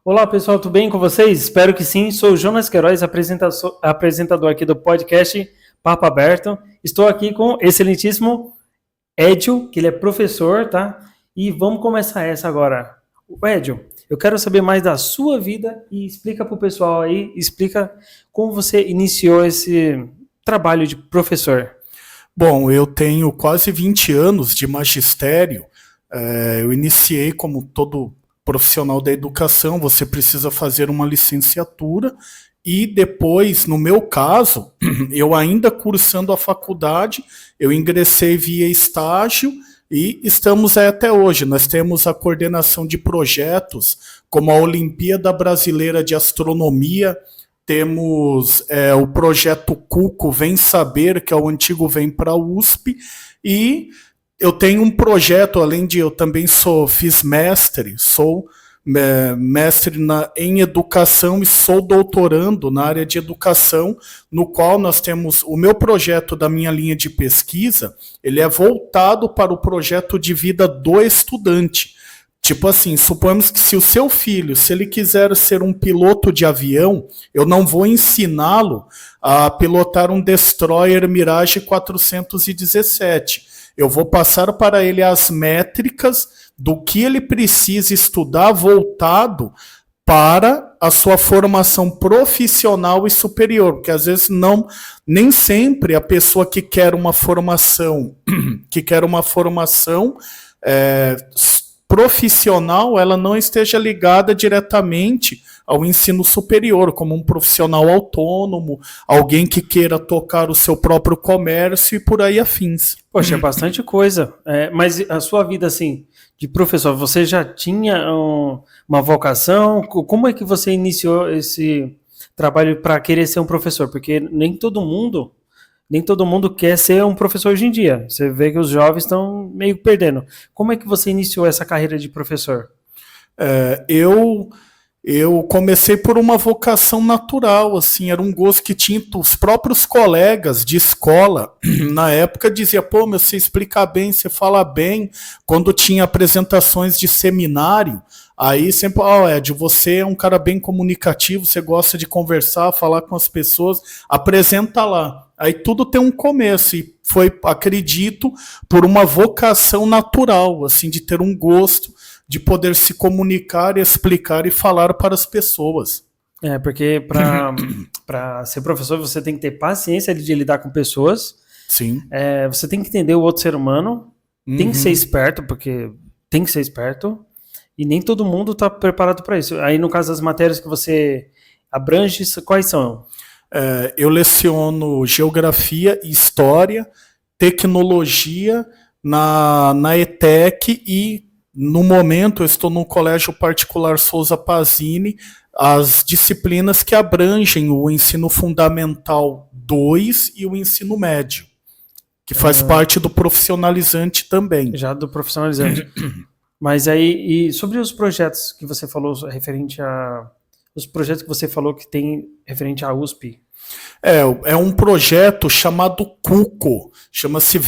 Olá pessoal, tudo bem com vocês? Espero que sim. Sou o Jonas Queiroz, apresentador aqui do podcast Papo Aberto. Estou aqui com o excelentíssimo Edio, que ele é professor, tá? E vamos começar essa agora. Edio, eu quero saber mais da sua vida e explica para o pessoal aí, explica como você iniciou esse trabalho de professor. Bom, eu tenho quase 20 anos de magistério. Eu iniciei como todo profissional da educação, você precisa fazer uma licenciatura e depois, no meu caso, eu ainda cursando a faculdade, eu ingressei via estágio e estamos aí até hoje. Nós temos a coordenação de projetos como a Olimpíada Brasileira de Astronomia, temos o projeto Cuco Vem Saber, que é o antigo Vem para a USP, e eu tenho um projeto, além de eu também fiz mestre, sou mestre em educação e sou doutorando na área de educação, no qual nós temos o meu projeto da minha linha de pesquisa, ele é voltado para o projeto de vida do estudante. Tipo assim, suponhamos que se o seu filho, se ele quiser ser um piloto de avião, eu não vou ensiná-lo a pilotar um Destroyer Mirage 417. Eu vou passar para ele as métricas do que ele precisa estudar voltado para a sua formação profissional e superior, porque às vezes nem sempre a pessoa que quer uma formação, profissional, ela não esteja ligada diretamente ao ensino superior, como um profissional autônomo, alguém que queira tocar o seu próprio comércio e por aí afins. Poxa, é bastante coisa. Mas a sua vida, assim, de professor, você já tinha uma vocação? Como é que você iniciou esse trabalho para querer ser um professor? Porque nem todo mundo quer ser um professor hoje em dia. Você vê que os jovens estão meio perdendo. Como é que você iniciou essa carreira de professor? Eu comecei por uma vocação natural, assim, era um gosto que tinha os próprios colegas de escola, na época dizia, pô, mas você explica bem, você fala bem, quando tinha apresentações de seminário, aí sempre, Ed, você é um cara bem comunicativo, você gosta de conversar, falar com as pessoas, apresenta lá. Aí tudo tem um começo e foi, acredito, por uma vocação natural, assim, de ter um gosto de poder se comunicar, explicar e falar para as pessoas. Porque para ser professor você tem que ter paciência de lidar com pessoas. Sim. Você tem que entender o outro ser humano, tem que ser esperto, porque tem que ser esperto, e nem todo mundo está preparado para isso. Aí, no caso das matérias que você abrange, quais são? Eu leciono geografia, história, tecnologia na ETEC e no momento eu estou no Colégio Particular Souza Pazini, as disciplinas que abrangem o ensino fundamental 2 e o ensino médio, que faz parte do profissionalizante também. Já do profissionalizante. Mas aí, e sobre os projetos que você falou referente a... Os projetos que você falou que tem referente à USP. É um projeto chamado Cuco, chama-se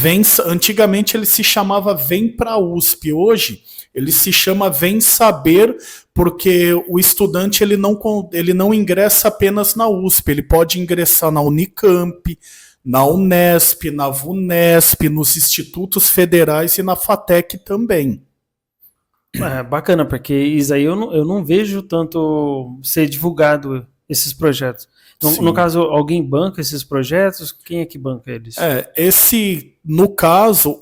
antigamente ele se chamava Vem para a USP, hoje ele se chama Vem Saber, porque o estudante ele não ingressa apenas na USP, ele pode ingressar na Unicamp, na Unesp, na VUNESP, nos institutos federais e na FATEC também. Bacana, porque isso aí eu não vejo tanto ser divulgado esses projetos. No caso, alguém banca esses projetos? Quem é que banca eles? No caso,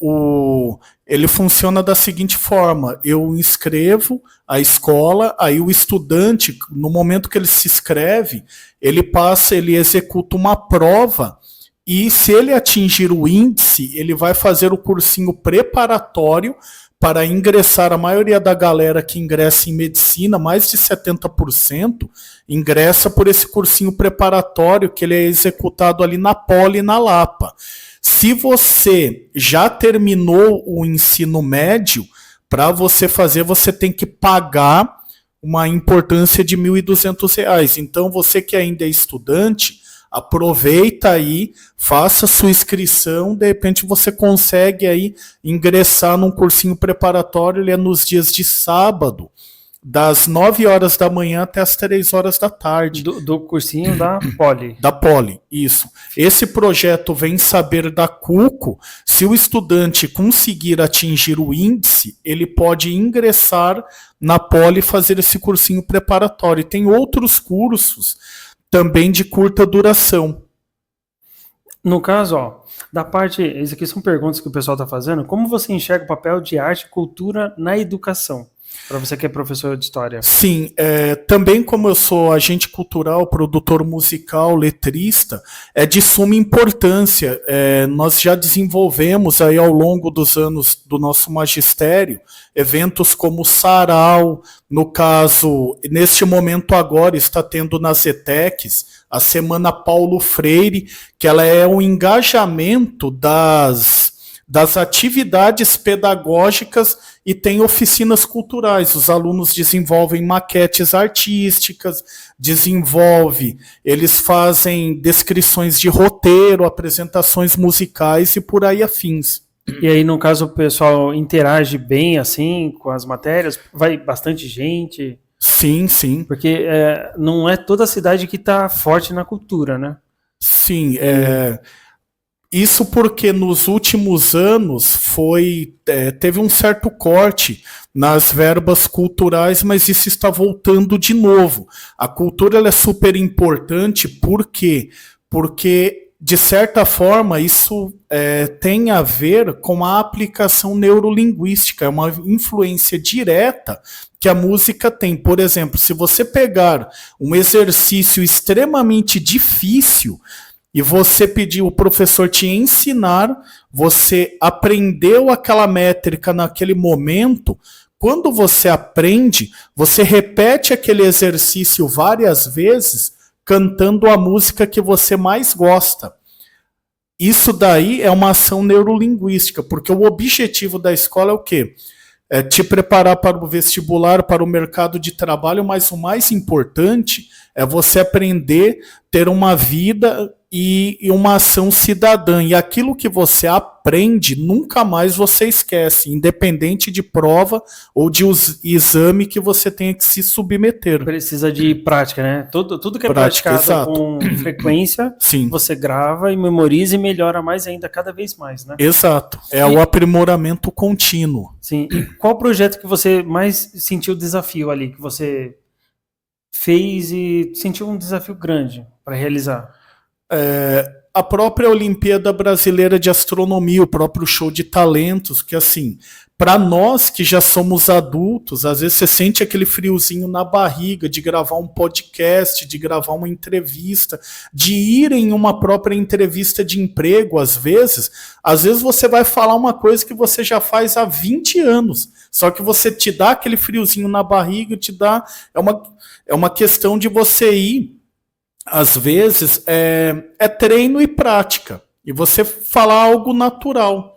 ele funciona da seguinte forma, eu inscrevo a escola, aí o estudante, no momento que ele se inscreve, ele executa uma prova, e se ele atingir o índice, ele vai fazer o cursinho preparatório para ingressar. A maioria da galera que ingressa em medicina, mais de 70%, ingressa por esse cursinho preparatório que ele é executado ali na Poli e na Lapa. Se você já terminou o ensino médio, para você fazer, você tem que pagar uma importância de R$ 1.200. Então, você que ainda é estudante, aproveita aí, faça sua inscrição, de repente você consegue aí ingressar num cursinho preparatório, ele é nos dias de sábado, das 9 horas da manhã até as 3 horas da tarde. Do cursinho da Poli. Da Poli, isso. Esse projeto vem saber da Cuco. Se o estudante conseguir atingir o índice, ele pode ingressar na Poli e fazer esse cursinho preparatório. E tem outros cursos também de curta duração. No caso, ó, da parte, isso aqui são perguntas que o pessoal está fazendo. Como você enxerga o papel de arte e cultura na educação? Para você que é professor de história. Sim, também como eu sou agente cultural, produtor musical, letrista, é de suma importância. Nós já desenvolvemos aí ao longo dos anos do nosso magistério eventos como o Sarau, no caso, neste momento agora está tendo nas ETECs a Semana Paulo Freire, que ela é um engajamento das atividades pedagógicas e tem oficinas culturais. Os alunos desenvolvem maquetes artísticas, eles fazem descrições de roteiro, apresentações musicais e por aí afins. E aí, no caso, o pessoal interage bem, assim, com as matérias? Vai bastante gente? Sim, sim. Porque não é toda a cidade que está forte na cultura, né? Sim, isso porque nos últimos anos teve um certo corte nas verbas culturais, mas isso está voltando de novo. A cultura ela é super importante, por quê? Porque, de certa forma, isso tem a ver com a aplicação neurolinguística, é uma influência direta que a música tem. Por exemplo, se você pegar um exercício extremamente difícil, e você pediu o professor te ensinar, você aprendeu aquela métrica naquele momento, quando você aprende, você repete aquele exercício várias vezes, cantando a música que você mais gosta. Isso daí é uma ação neurolinguística, porque o objetivo da escola é o quê? É te preparar para o vestibular, para o mercado de trabalho, mas o mais importante é você aprender a ter uma vida e uma ação cidadã. E aquilo que você aprende, nunca mais você esquece, independente de prova ou de exame que você tenha que se submeter. Precisa de prática, né? Tudo que é prática, praticado com frequência, sim, você grava e memoriza e melhora mais ainda, cada vez mais, né? Exato. O aprimoramento contínuo. Sim. E qual projeto que você mais sentiu desafio ali, que você fez e sentiu um desafio grande para realizar? A própria Olimpíada Brasileira de Astronomia, o próprio show de talentos, que assim, para nós que já somos adultos, às vezes você sente aquele friozinho na barriga de gravar um podcast, de gravar uma entrevista, de ir em uma própria entrevista de emprego, às vezes você vai falar uma coisa que você já faz há 20 anos, só que você te dá aquele friozinho na barriga, é uma questão de você ir. Às vezes é treino e prática. E você falar algo natural.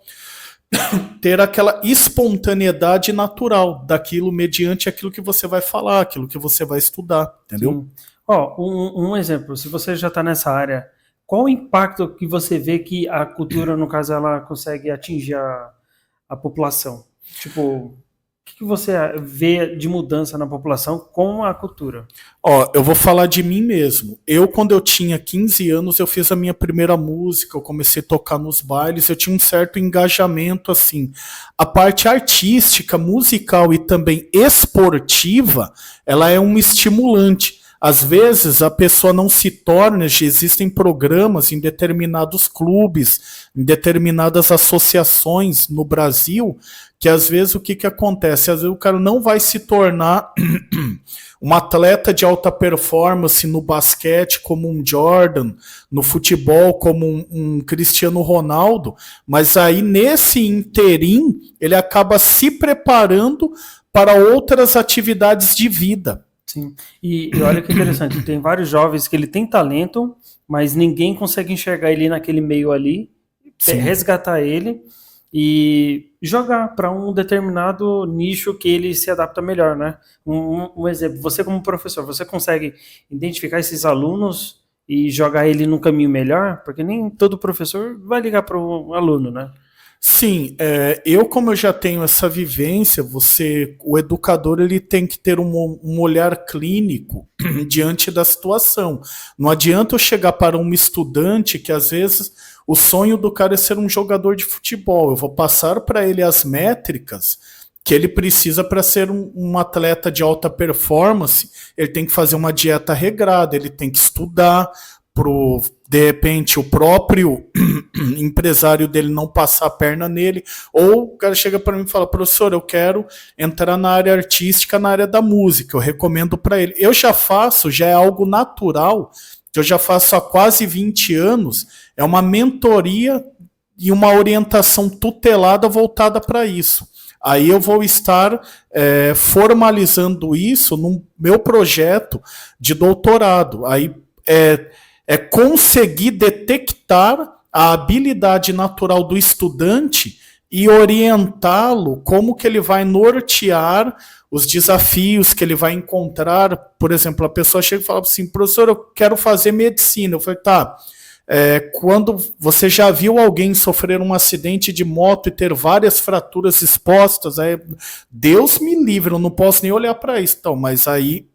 Ter aquela espontaneidade natural daquilo mediante aquilo que você vai falar, aquilo que você vai estudar. Entendeu? Um exemplo. Se você já está nessa área, qual o impacto que você vê que a cultura, no caso, ela consegue atingir a população? Tipo... O que você vê de mudança na população com a cultura? Eu vou falar de mim mesmo. Quando eu tinha 15 anos, eu fiz a minha primeira música, eu comecei a tocar nos bailes, eu tinha um certo engajamento, assim. A parte artística, musical e também esportiva, ela é um estimulante. Às vezes a pessoa não se torna, existem programas em determinados clubes, em determinadas associações no Brasil, que às vezes o que acontece? Às vezes o cara não vai se tornar um atleta de alta performance no basquete como um Jordan, no futebol como um Cristiano Ronaldo, mas aí nesse interim ele acaba se preparando para outras atividades de vida. Sim, e olha que interessante, tem vários jovens que ele tem talento, mas ninguém consegue enxergar ele naquele meio ali, resgatar ele e jogar para um determinado nicho que ele se adapta melhor, né? Um exemplo, você como professor, você consegue identificar esses alunos e jogar ele num caminho melhor? Porque nem todo professor vai ligar para o aluno, né? Sim, como eu já tenho essa vivência, o educador ele tem que ter um olhar clínico diante da situação. Não adianta eu chegar para um estudante que às vezes o sonho do cara é ser um jogador de futebol. Eu vou passar para ele as métricas que ele precisa para ser um atleta de alta performance. Ele tem que fazer uma dieta regrada, ele tem que estudar, de repente o próprio empresário dele não passar a perna nele, ou o cara chega para mim e fala: professor, eu quero entrar na área artística, na área da música, eu recomendo para ele. Eu já é algo natural, que eu já faço há quase 20 anos, é uma mentoria e uma orientação tutelada voltada para isso. Aí eu vou estar formalizando isso no meu projeto de doutorado. Aí conseguir detectar a habilidade natural do estudante e orientá-lo como que ele vai nortear os desafios que ele vai encontrar. Por exemplo, a pessoa chega e fala assim: professor, eu quero fazer medicina. Eu falei: tá, quando você já viu alguém sofrer um acidente de moto e ter várias fraturas expostas, Deus me livre, eu não posso nem olhar para isso. Então, mas aí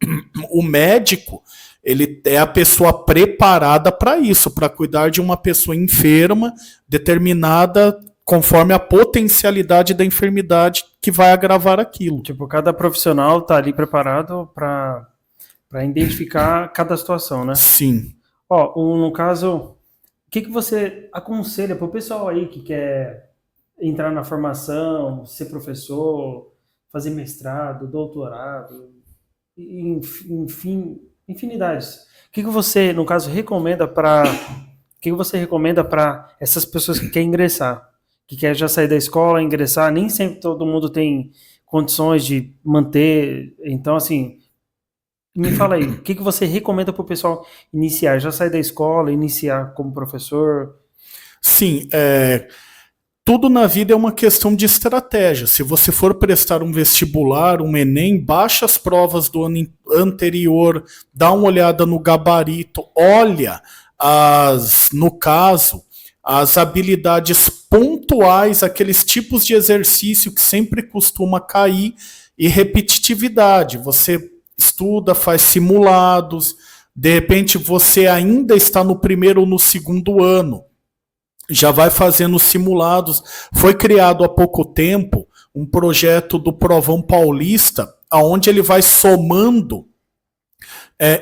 o médico, ele é a pessoa preparada para isso, para cuidar de uma pessoa enferma, determinada conforme a potencialidade da enfermidade que vai agravar aquilo. Tipo, cada profissional está ali preparado para identificar cada situação, né? Sim. No caso, o que você aconselha para o pessoal aí que quer entrar na formação, ser professor, fazer mestrado, doutorado, enfim, infinidades. O que você, no caso, recomenda para essas pessoas que querem ingressar, que quer já sair da escola, ingressar? Nem sempre todo mundo tem condições de manter. Então, assim, me fala aí, o que você recomenda para o pessoal iniciar? Já sair da escola, iniciar como professor? Sim, tudo na vida é uma questão de estratégia. Se você for prestar um vestibular, um Enem, baixa as provas do ano anterior, dá uma olhada no gabarito, olha no caso, as habilidades pontuais, aqueles tipos de exercício que sempre costuma cair, e repetitividade. Você estuda, faz simulados, de repente você ainda está no primeiro ou no segundo ano, já vai fazendo simulados. Foi criado há pouco tempo um projeto do Provão Paulista, onde ele vai somando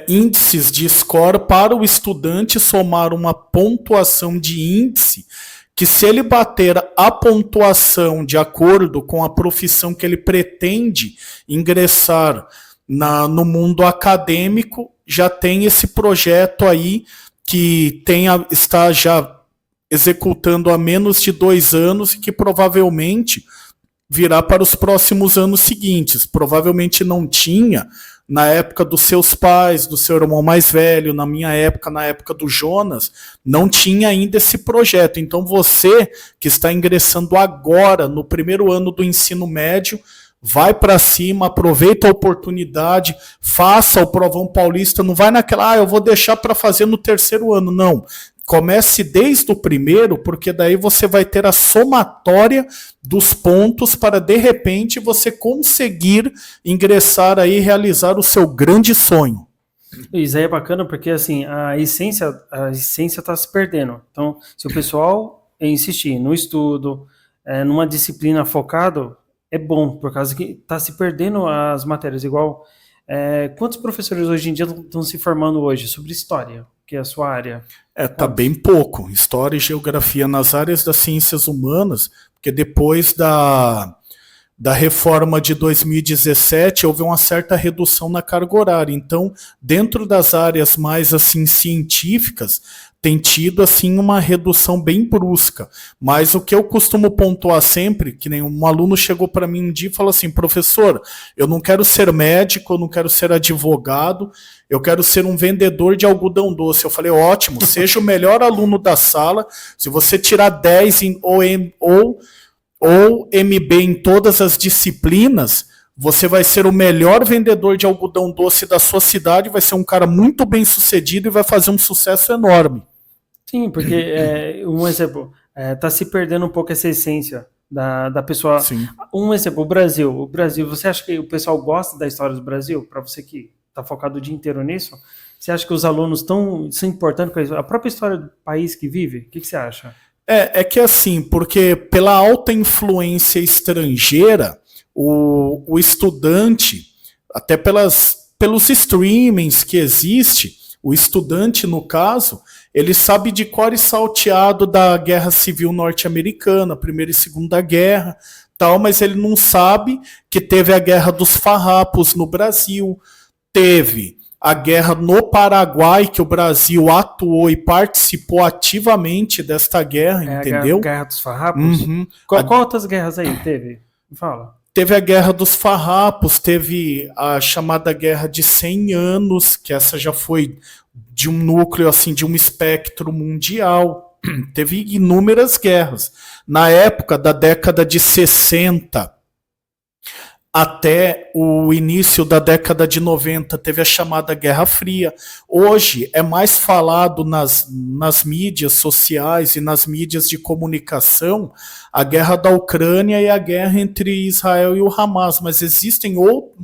índices de score para o estudante somar uma pontuação de índice, que se ele bater a pontuação de acordo com a profissão que ele pretende ingressar no mundo acadêmico, já tem esse projeto aí que está já executando há menos de 2 anos e que provavelmente virá para os próximos anos seguintes. Provavelmente não tinha na época dos seus pais, do seu irmão mais velho, na minha época, na época do Jonas, não tinha ainda esse projeto. Então você que está ingressando agora no primeiro ano do ensino médio, vai para cima, aproveita a oportunidade, faça o Provão Paulista, não vai naquela, eu vou deixar para fazer no terceiro ano, não. Comece desde o primeiro, porque daí você vai ter a somatória dos pontos para, de repente, você conseguir ingressar aí e realizar o seu grande sonho. Isso aí é bacana porque, assim, a essência está se perdendo. Então, se o pessoal insistir no estudo, numa disciplina focado, é bom, por causa que está se perdendo as matérias. Igual, quantos professores hoje em dia estão se formando hoje sobre história, que é a sua área? Tá bem pouco. História e geografia nas áreas das ciências humanas, porque depois da reforma de 2017 houve uma certa redução na carga horária. Então, dentro das áreas mais assim científicas, tem tido assim uma redução bem brusca. Mas o que eu costumo pontuar sempre, que nem um aluno chegou para mim um dia e falou assim: professor, eu não quero ser médico, eu não quero ser advogado, eu quero ser um vendedor de algodão doce. Eu falei: ótimo, seja o melhor aluno da sala. Se você tirar 10 ou MB em todas as disciplinas, você vai ser o melhor vendedor de algodão doce da sua cidade, vai ser um cara muito bem sucedido e vai fazer um sucesso enorme. Sim, porque, um exemplo, Tá se perdendo um pouco essa essência da pessoa. Sim. Um exemplo, o Brasil. Você acha que o pessoal gosta da história do Brasil? Para você que está focado o dia inteiro nisso, você acha que os alunos são importantes com a própria história do país que vive? O que você acha? É que assim, porque pela alta influência estrangeira, o estudante, até pelos streamings que existe, o estudante, no caso, ele sabe de cor e salteado da Guerra Civil Norte-Americana, Primeira e Segunda Guerra, tal, mas ele não sabe que teve a Guerra dos Farrapos no Brasil, teve a guerra no Paraguai, que o Brasil atuou e participou ativamente desta guerra, entendeu? A Guerra dos Farrapos? Uhum. Qual outras guerras aí teve? Me fala. Teve a Guerra dos Farrapos, teve a chamada Guerra de 100 Anos, que essa já foi de um núcleo, assim, de um espectro mundial. Teve inúmeras guerras. Na época da década de 60 até o início da década de 90, teve a chamada Guerra Fria. Hoje é mais falado nas mídias sociais e nas mídias de comunicação a guerra da Ucrânia e a guerra entre Israel e o Hamas, mas existem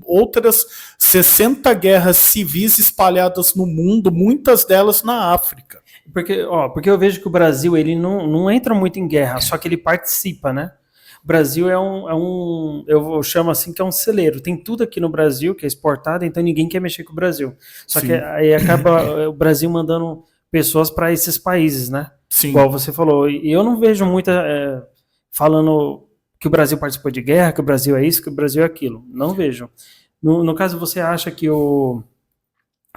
outras 60 guerras civis espalhadas no mundo, muitas delas na África. Porque eu vejo que o Brasil ele não entra muito em guerra, só que ele participa, né? O Brasil eu chamo assim que é um celeiro. Tem tudo aqui no Brasil que é exportado, então ninguém quer mexer com o Brasil. Só Sim. que aí acaba o Brasil mandando pessoas para esses países, né? Sim. Igual você falou. E eu não vejo muita falando que o Brasil participou de guerra, que o Brasil é isso, que o Brasil é aquilo. Não vejo. No caso, você acha que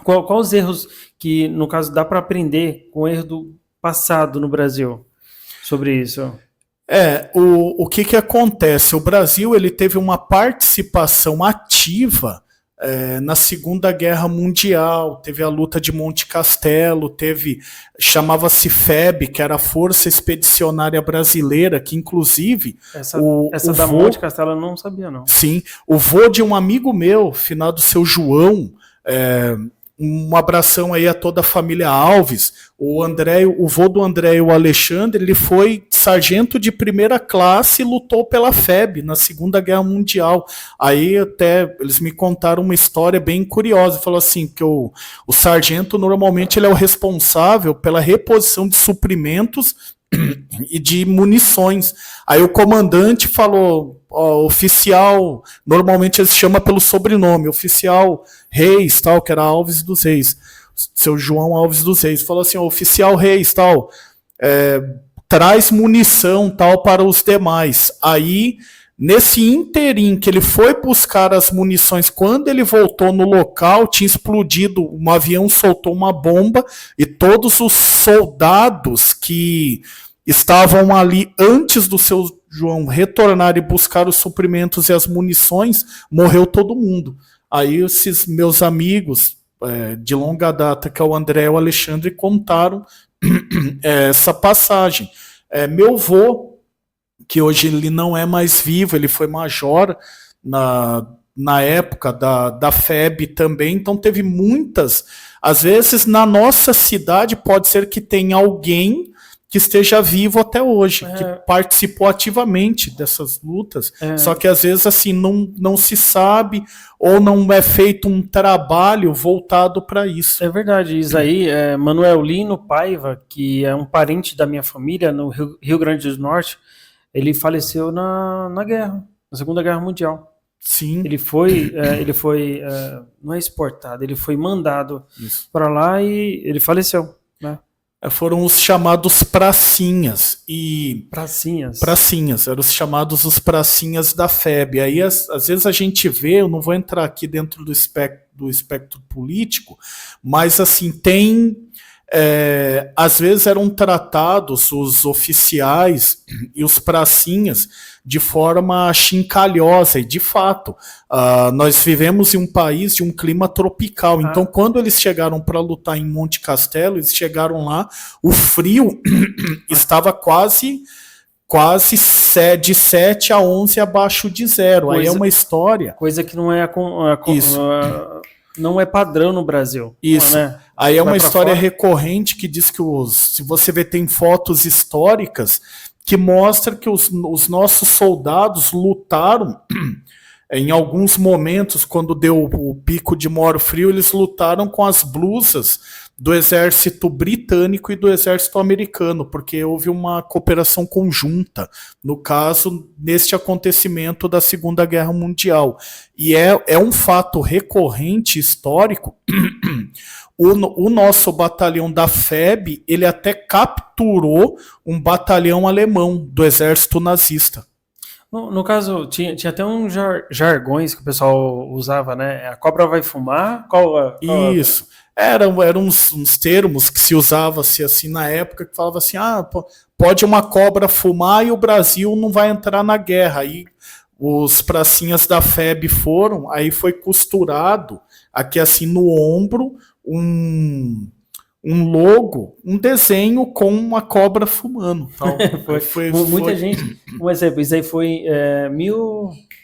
qual os erros que, no caso, dá para aprender com o erro do passado no Brasil sobre isso? O que acontece? O Brasil ele teve uma participação ativa na Segunda Guerra Mundial, teve a luta de Monte Castelo, chamava-se FEB, que era a Força Expedicionária Brasileira, que inclusive... Essa da Monte Castelo eu não sabia, não. Sim, o vô de um amigo meu, finado seu João, um abração aí a toda a família Alves. O vô do André e o Alexandre, ele foi sargento de primeira classe e lutou pela FEB na Segunda Guerra Mundial. Aí até eles me contaram uma história bem curiosa. Falou assim, que o sargento normalmente ele é o responsável pela reposição de suprimentos e de munições. Aí o comandante falou, oficial, normalmente ele se chama pelo sobrenome, oficial Reis, tal, que era Alves dos Reis, seu João Alves dos Reis, falou assim, oficial Reis, tal, traz munição, tal, para os demais. Aí, nesse interim que ele foi buscar as munições, quando ele voltou no local, tinha explodido, um avião soltou uma bomba e todos os soldados que estavam ali antes do seu João retornar e buscar os suprimentos e as munições, morreu todo mundo. Aí esses meus amigos de longa data, que é o André e o Alexandre, contaram essa passagem. Meu avô, que hoje ele não é mais vivo, ele foi major na época da FEB também, então teve muitas. Às vezes na nossa cidade pode ser que tenha alguém que esteja vivo até hoje, que participou ativamente dessas lutas, só que às vezes assim não se sabe ou não é feito um trabalho voltado para isso. É verdade, isso aí, Manuel Lino Paiva, que é um parente da minha família no Rio Grande do Norte, ele faleceu na guerra, na Segunda Guerra Mundial. Sim. Ele foi não é exportado, ele foi mandado para lá e ele faleceu, né? Foram os chamados pracinhas. Pracinhas, eram os chamados os pracinhas da FEB. Aí, às vezes a gente vê, eu não vou entrar aqui dentro do espectro político, mas assim, às vezes eram tratados os oficiais e os pracinhas de forma chincalhosa, e de fato, nós vivemos em um país de um clima tropical, então quando eles chegaram para lutar em Monte Castelo, eles chegaram lá, o frio estava quase de 7 a 11 abaixo de zero. Aí é uma história... Coisa que não é não é padrão no Brasil. Isso. Né? Aí é uma Vai pra história fora. recorrente que diz que se você vê, tem fotos históricas que mostra que os nossos soldados lutaram em alguns momentos, quando deu o pico de maior frio, eles lutaram com as blusas do exército britânico e do exército americano, porque houve uma cooperação conjunta, no caso, neste acontecimento da Segunda Guerra Mundial. E é um fato recorrente, histórico. O nosso batalhão da FEB, ele até capturou um batalhão alemão do exército nazista. No caso, tinha até uns jargões que o pessoal usava, né? A cobra vai fumar? Isso. Eram uns termos que se usava-se assim na época, que falava assim, pode uma cobra fumar e o Brasil não vai entrar na guerra. Aí os pracinhas da FEB foram, aí foi costurado aqui assim no ombro um logo, um desenho com uma cobra fumando. Muita gente. Um exemplo, isso aí foi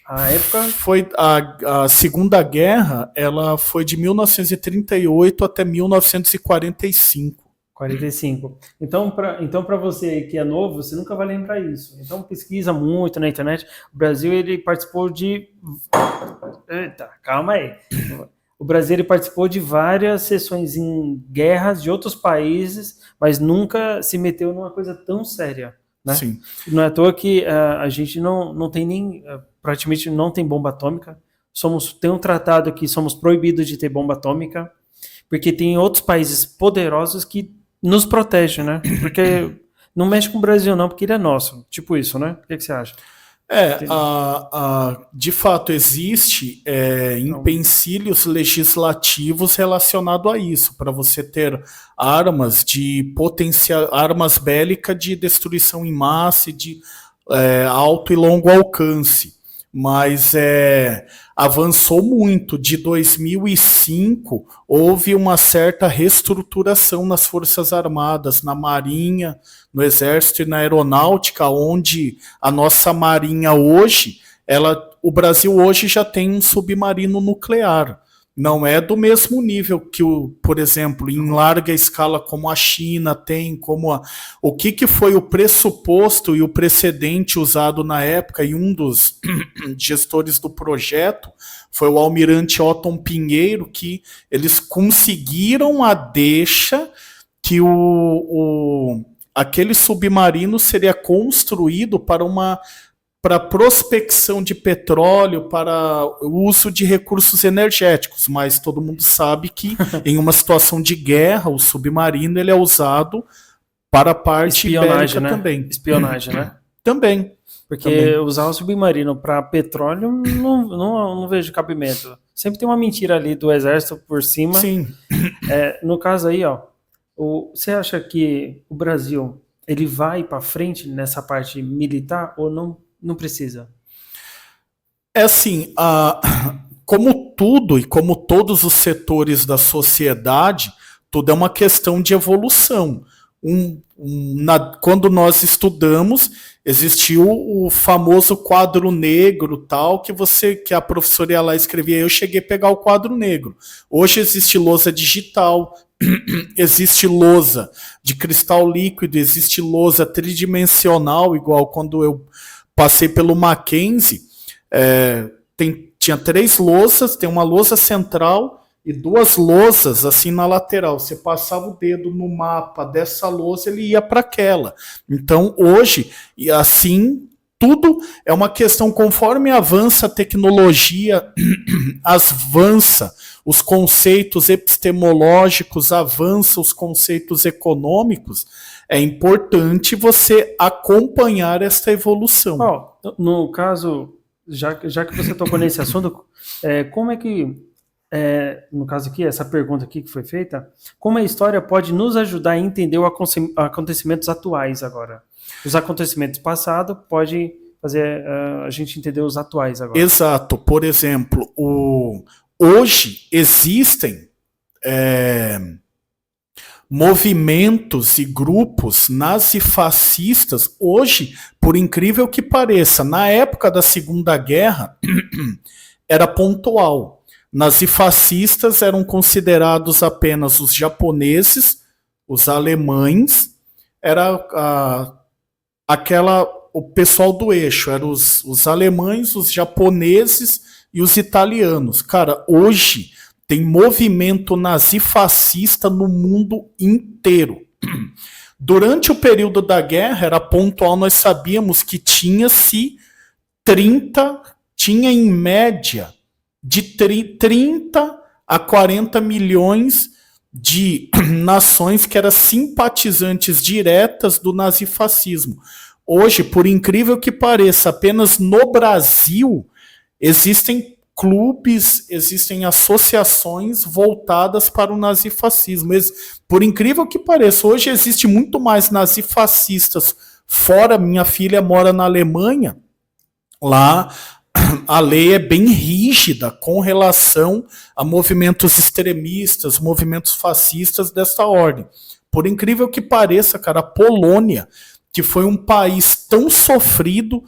a época. Foi a Segunda Guerra, ela foi de 1938 até 1945. 45. Então, para você que é novo, você nunca vai lembrar isso. Então, pesquisa muito na internet. O Brasil, ele participou de... Eita, calma aí. O Brasil, ele participou de várias sessões em guerras de outros países, mas nunca se meteu numa coisa tão séria, né? Sim. Não é à toa que a gente não tem nem... praticamente não tem bomba atômica. Tem um tratado que somos proibidos de ter bomba atômica, porque tem outros países poderosos que nos protegem, né? Porque não mexe com o Brasil não, porque ele é nosso. Tipo isso, né? O que você acha? De fato, existe empecilhos legislativos relacionados a isso, para você ter armas armas bélicas de destruição em massa e de alto e longo alcance. Mas avançou muito. De 2005, houve uma certa reestruturação nas Forças Armadas, na Marinha, no Exército e na Aeronáutica, onde a nossa Marinha hoje, o Brasil hoje já tem um submarino nuclear. Não é do mesmo nível que, por exemplo, em larga escala como a China tem, o que foi o pressuposto e o precedente usado na época, e um dos gestores do projeto foi o almirante Otton Pinheiro, que eles conseguiram a deixa que aquele submarino seria construído para prospecção de petróleo, para o uso de recursos energéticos, mas todo mundo sabe que em uma situação de guerra, o submarino ele é usado para a parte espionagem, bélica, né? Também. Espionagem, né? Também. Porque usar o submarino para petróleo não vejo cabimento. Sempre tem uma mentira ali do exército por cima. Sim. No caso aí, você acha que o Brasil ele vai para frente nessa parte militar ou não precisa? É assim, como tudo e como todos os setores da sociedade, tudo é uma questão de evolução. Quando nós estudamos, existiu o famoso quadro negro, tal, que a professora ia lá escrevia. Eu cheguei a pegar o quadro negro. Hoje existe lousa digital, existe lousa de cristal líquido, existe lousa tridimensional, igual quando eu passei pelo Mackenzie, tinha 3 lousas, tem uma lousa central e 2 lousas assim na lateral. Você passava o dedo no mapa dessa lousa, ele ia para aquela. Então hoje, assim, tudo é uma questão, conforme avança a tecnologia, avança os conceitos epistemológicos, avança os conceitos econômicos, é importante você acompanhar essa evolução. No caso, já que você tocou nesse assunto, como é que, no caso aqui, essa pergunta aqui que foi feita, como a história pode nos ajudar a entender os acontecimentos atuais agora? Os acontecimentos passados pode fazer a gente entender os atuais agora. Exato. Por exemplo, hoje existem movimentos e grupos nazifascistas, hoje, por incrível que pareça, na época da Segunda Guerra, era pontual. Nazifascistas eram considerados apenas os japoneses, os alemães, o pessoal do eixo, eram os alemães, os japoneses e os italianos. Cara, hoje tem movimento nazifascista no mundo inteiro. Durante o período da guerra, era pontual, nós sabíamos que tinha em média de 30 a 40 milhões de nações que eram simpatizantes diretas do nazifascismo. Hoje, por incrível que pareça, apenas no Brasil existem clubes, existem associações voltadas para o nazifascismo. Por incrível que pareça, hoje existe muito mais nazifascistas fora. Minha filha mora na Alemanha, lá a lei é bem rígida com relação a movimentos extremistas, movimentos fascistas dessa ordem. Por incrível que pareça, cara, a Polônia, que foi um país tão sofrido,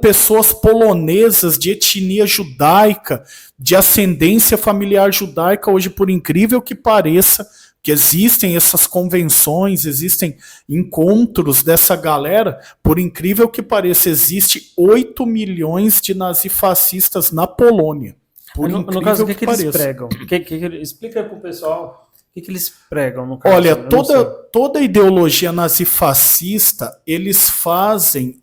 pessoas polonesas de etnia judaica, de ascendência familiar judaica, hoje, por incrível que pareça, que existem essas convenções, existem encontros dessa galera, por incrível que pareça, existe 8 milhões de nazifascistas na Polônia. No caso, o que eles pregam? Explica para o pessoal o que eles pregam. No caso, olha, toda a ideologia nazifascista, eles fazem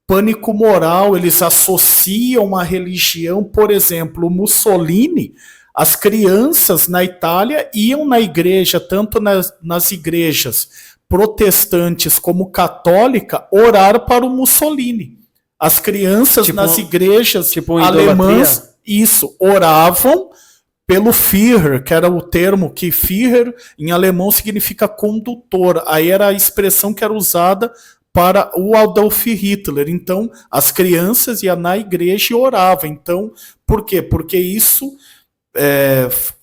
pânico moral, eles associam uma religião. Por exemplo, o Mussolini, as crianças na Itália iam na igreja, tanto nas igrejas protestantes como católica, orar para o Mussolini. As crianças nas igrejas alemãs, oravam pelo Führer, que era o termo que Führer em alemão significa condutor. Aí era a expressão que era usada para o Adolf Hitler. Então, as crianças iam na igreja e oravam. Então, por quê? Porque isso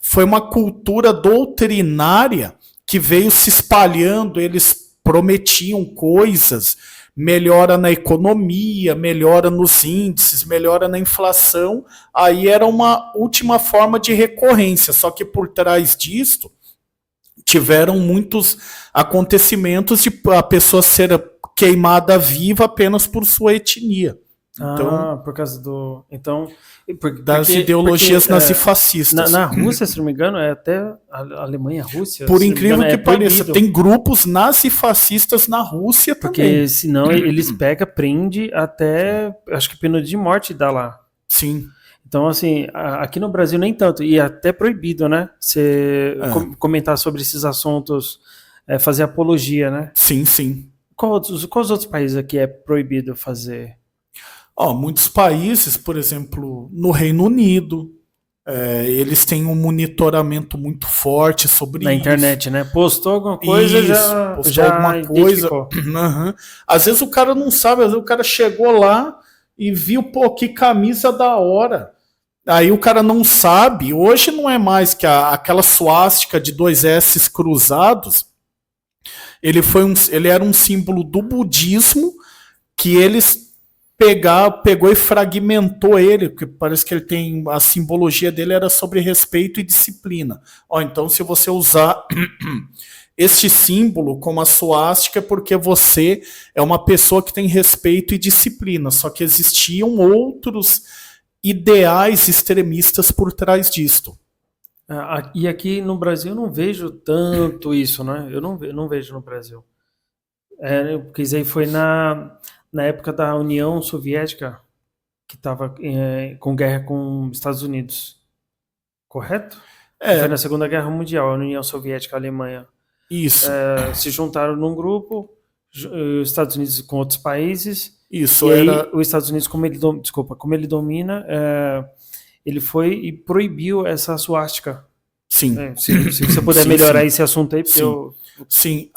foi uma cultura doutrinária que veio se espalhando. Eles prometiam coisas, melhora na economia, melhora nos índices, melhora na inflação. Aí era uma última forma de recorrência, só que por trás disto tiveram muitos acontecimentos de a pessoa ser queimada viva apenas por sua etnia. Então, por causa do... das ideologias nazifascistas. Na Rússia, se não me engano, é até a Alemanha, a Rússia. Por incrível que pareça, tem grupos nazifascistas na Rússia também. Porque senão eles pegam, prende até, acho que pena de morte dá lá. Sim. Então, assim, aqui no Brasil nem tanto, e é até proibido, né? Você comentar sobre esses assuntos, fazer apologia, né? Sim, sim. Quais outros países aqui é proibido fazer? Muitos países, por exemplo, no Reino Unido, eles têm um monitoramento muito forte sobre isso. Na internet, né? Postou alguma coisa, postou alguma coisa. Uhum. Às vezes o cara não sabe, às vezes o cara chegou lá e viu, que camisa da hora. Aí o cara não sabe. Hoje não é mais que aquela suástica de 2 S cruzados. Ele era um símbolo do budismo que eles pegou e fragmentou ele, porque parece que ele tem, a simbologia dele era sobre respeito e disciplina. Então, se você usar este símbolo como a suástica, é porque você é uma pessoa que tem respeito e disciplina, só que existiam outros ideais extremistas por trás disto. E aqui no Brasil eu não vejo tanto isso, né? Eu não vejo no Brasil. Porque isso aí foi na época da União Soviética, que estava com guerra com os Estados Unidos. Correto? Foi na Segunda Guerra Mundial, a União Soviética e a Alemanha. Isso. Se juntaram num grupo, os Estados Unidos com outros países. Isso. E aí, os Estados Unidos, como ele domina, ele foi e proibiu essa suástica. Sim. Se você puder melhorar esse assunto aí, porque Sim,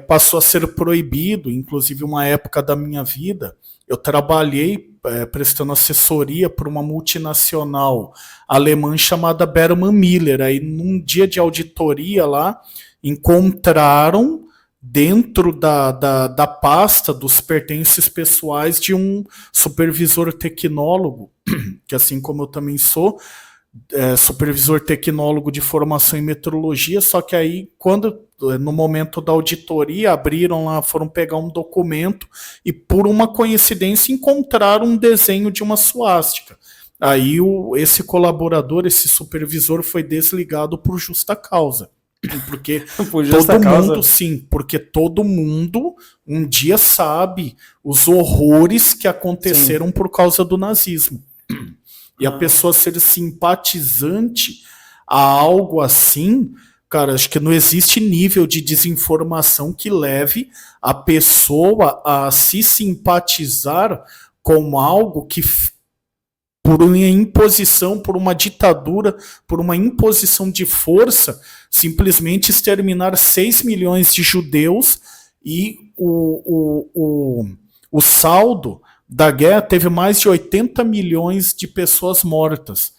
passou a ser proibido, inclusive uma época da minha vida, eu trabalhei prestando assessoria para uma multinacional alemã chamada Berman Miller. Aí num dia de auditoria lá, encontraram dentro da pasta dos pertences pessoais de um supervisor tecnólogo, que assim como eu também sou, supervisor tecnólogo de formação em metrologia, só que aí, no momento da auditoria, abriram lá, foram pegar um documento e, por uma coincidência, encontraram um desenho de uma suástica. Aí esse colaborador, esse supervisor, foi desligado por justa causa. Porque todo mundo um dia sabe os horrores que aconteceram por causa do nazismo. E a pessoa ser simpatizante a algo assim, cara, acho que não existe nível de desinformação que leve a pessoa a se simpatizar com algo que, por uma imposição, por uma ditadura, por uma imposição de força, simplesmente exterminar 6 milhões de judeus e o saldo da guerra teve mais de 80 milhões de pessoas mortas.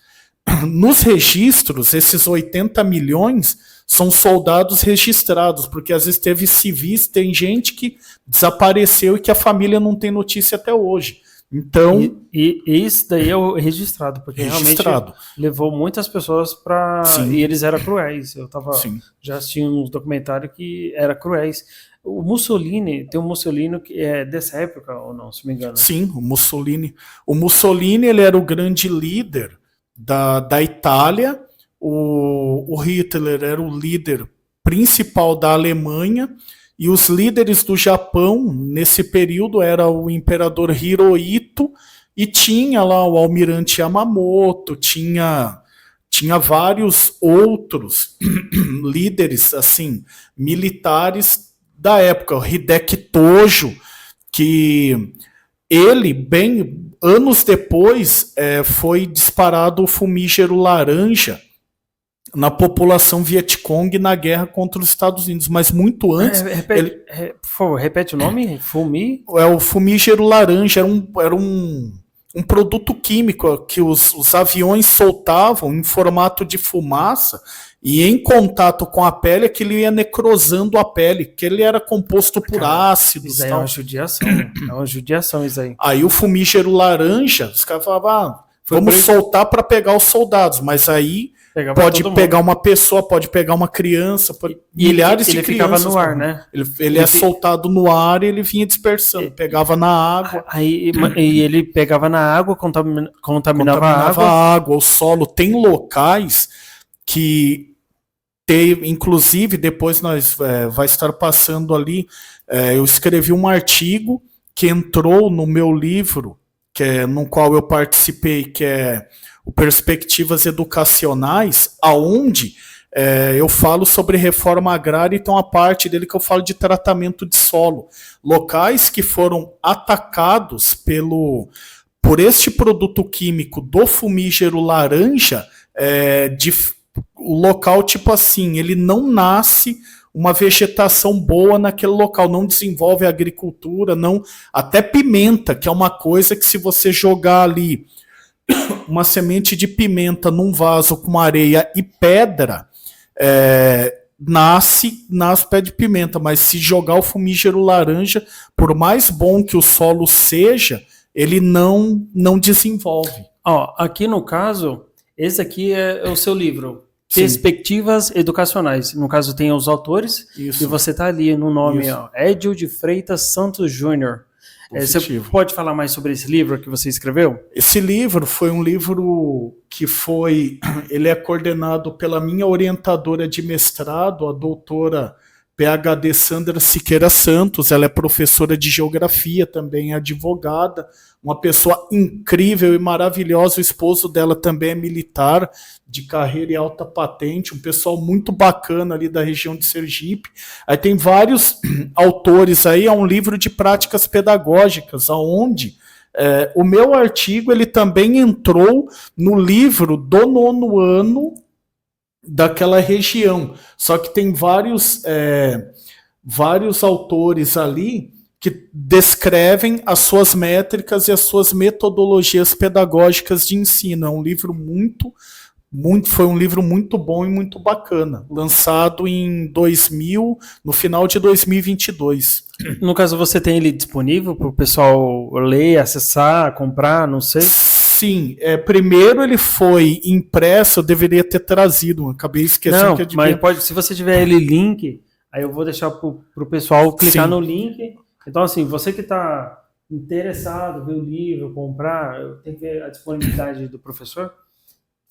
Nos registros, esses 80 milhões são soldados registrados, porque às vezes teve civis, tem gente que desapareceu e que a família não tem notícia até hoje. Então, e isso daí é o registrado, porque realmente levou muitas pessoas para... E eles eram cruéis. Eu já assistindo uns documentários que eram cruéis. O Mussolini, tem um Mussolini que é dessa época, ou não, se me engano? Sim, o Mussolini. O Mussolini, ele era o grande líder da Itália. O Hitler era o líder principal da Alemanha. E os líderes do Japão, nesse período, era o imperador Hirohito e tinha lá o almirante Yamamoto, tinha vários outros líderes assim militares da época. O Hideki Tojo, que ele, bem anos depois, foi disparado o fumígero laranja na população Vietcong na guerra contra os Estados Unidos, mas muito antes... por favor, repete o nome? O fumígero laranja era um produto químico que os aviões soltavam em formato de fumaça e em contato com a pele aquilo ia necrosando a pele, que ele era composto por ácidos. Isso aí é uma judiação isso aí. Aí o fumígero laranja, os caras falavam, vamos soltar para pegar os soldados, mas aí pode pegar uma pessoa, pode pegar uma criança, milhares de crianças. Ele ficava no ar, né? Ele é soltado no ar e ele vinha dispersando, pegava na água. E ele pegava na água, contaminava a água, o solo. Tem locais que inclusive, depois nós vai estar passando ali, eu escrevi um artigo que entrou no meu livro, no qual eu participei, que é o Perspectivas Educacionais, aonde eu falo sobre reforma agrária e tem uma parte dele que eu falo de tratamento de solo. Locais que foram atacados por este produto químico do fumígero laranja, o local, tipo assim, ele não nasce uma vegetação boa naquele local, não desenvolve a agricultura, até pimenta, que é uma coisa que se você jogar ali uma semente de pimenta num vaso com areia e pedra, nasce pé de pimenta, mas se jogar o fumígero laranja, por mais bom que o solo seja, ele não desenvolve. Aqui no caso, esse aqui é o seu livro, Perspectivas Educacionais. No caso tem os autores. Isso. E você está ali no nome, Edio de Freitas Santos Júnior. Você pode falar mais sobre esse livro que você escreveu? Esse livro foi um livro que ele é coordenado pela minha orientadora de mestrado, a doutora PhD Sandra Siqueira Santos. Ela é professora de geografia, também é advogada, uma pessoa incrível e maravilhosa. O esposo dela também é militar, de carreira e alta patente, um pessoal muito bacana ali da região de Sergipe. Aí tem vários autores aí, é um livro de práticas pedagógicas, onde o meu artigo ele também entrou no livro do 9º ano daquela região. Só que tem vários autores ali que descrevem as suas métricas e as suas metodologias pedagógicas de ensino. É um livro muito Foi um livro muito bom e muito bacana, lançado em 2000, no final de 2022. No caso, você tem ele disponível para o pessoal ler, acessar, comprar, não sei? Sim, primeiro ele foi impresso, eu deveria ter trazido, acabei esquecendo Não, que eu devia... mas se você tiver ele link, aí eu vou deixar para o pessoal clicar Sim. no link. Então, assim, você que está interessado, ver o livro, comprar, eu tenho que ver a disponibilidade do professor.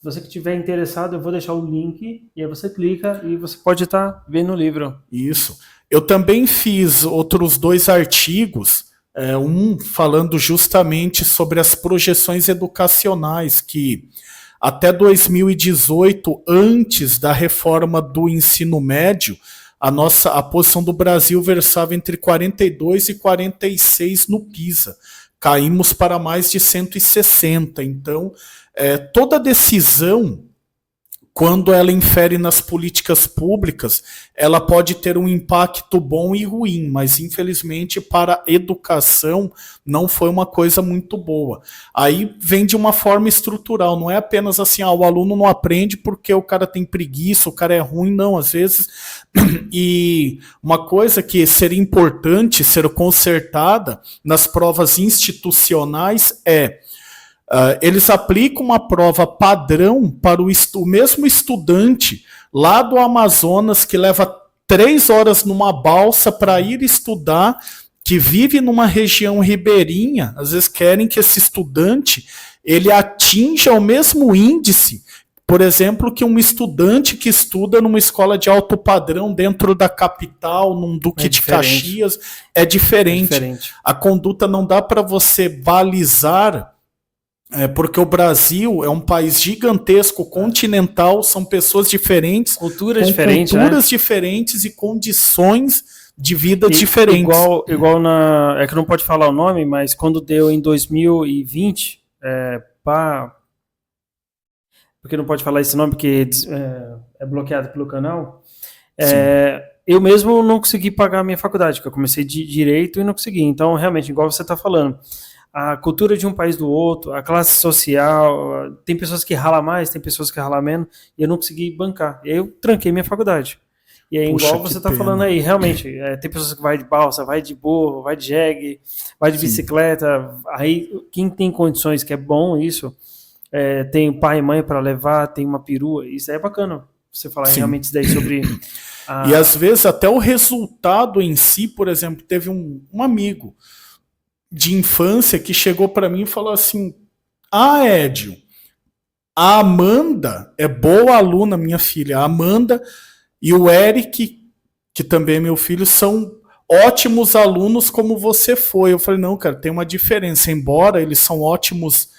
Você que tiver interessado, eu vou deixar o link, e aí você clica e você pode estar vendo o livro. Isso. Eu também fiz outros 2 artigos, um falando justamente sobre as projeções educacionais, que até 2018, antes da reforma do ensino médio, a posição do Brasil versava entre 42 e 46 no PISA. Caímos para mais de 160. Então, toda decisão, quando ela infere nas políticas públicas, ela pode ter um impacto bom e ruim, mas infelizmente para a educação não foi uma coisa muito boa. Aí vem de uma forma estrutural, não é apenas assim, o aluno não aprende porque o cara tem preguiça, o cara é ruim, não, às vezes. E uma coisa que seria importante ser consertada nas provas institucionais eles aplicam uma prova padrão para o mesmo estudante lá do Amazonas que leva 3 horas numa balsa para ir estudar, que vive numa região ribeirinha. Às vezes querem que esse estudante ele atinja o mesmo índice, por exemplo, que um estudante que estuda numa escola de alto padrão dentro da capital, num Duque de Caxias, é diferente. A conduta não dá para você balizar, porque o Brasil é um país gigantesco, continental, são pessoas diferentes, culturas diferentes e condições de vida diferentes. Igual é que não pode falar o nome, mas quando deu em 2020, porque não pode falar esse nome, porque é bloqueado pelo canal, eu mesmo não consegui pagar a minha faculdade, porque eu comecei de Direito e não consegui. Então, realmente, igual você está falando, a cultura de um país do outro, a classe social, tem pessoas que ralam mais, tem pessoas que ralam menos, e eu não consegui bancar. E aí eu tranquei minha faculdade. E aí, igual você está falando aí, realmente, tem pessoas que vai de balsa, vai de burro, vai de jegue, vai de bicicleta. Aí, quem tem condições, que é bom isso, tem pai e mãe para levar, tem uma perua, isso aí é bacana. Você falar realmente isso daí sobre... E às vezes até o resultado em si, por exemplo, teve um amigo de infância que chegou para mim e falou assim: Edio, a Amanda é boa aluna, minha filha. A Amanda e o Eric, que também é meu filho, são ótimos alunos como você foi. Eu falei, não, cara, tem uma diferença. Embora eles são ótimos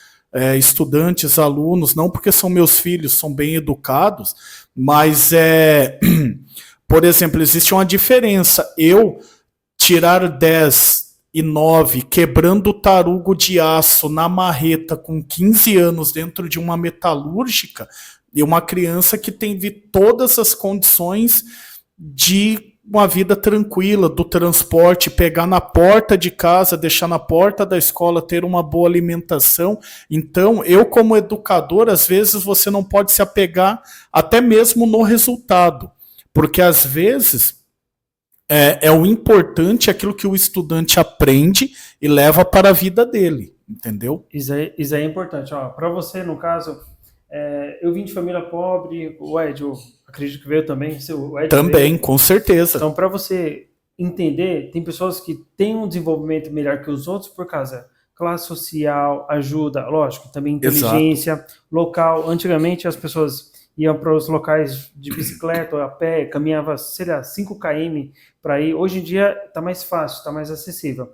estudantes, alunos, não porque são meus filhos, são bem educados, mas por exemplo, existe uma diferença. Eu tirar 10 e 9 quebrando tarugo de aço na marreta com 15 anos dentro de uma metalúrgica, e uma criança que tem todas as condições de uma vida tranquila, do transporte, pegar na porta de casa, deixar na porta da escola, ter uma boa alimentação. Então, eu como educador, às vezes você não pode se apegar até mesmo no resultado, porque às vezes o importante aquilo que o estudante aprende e leva para a vida dele, entendeu? Isso é importante. Para você, no caso, eu vim de família pobre, o Edio, acredito que veio também. O Edio também, veio. Com certeza. Então, para você entender, tem pessoas que têm um desenvolvimento melhor que os outros por causa classe social, ajuda, lógico, também inteligência, local. Antigamente, as pessoas iam para os locais de bicicleta, a pé, caminhava, sei lá, 5 km para ir. Hoje em dia está mais fácil, está mais acessível.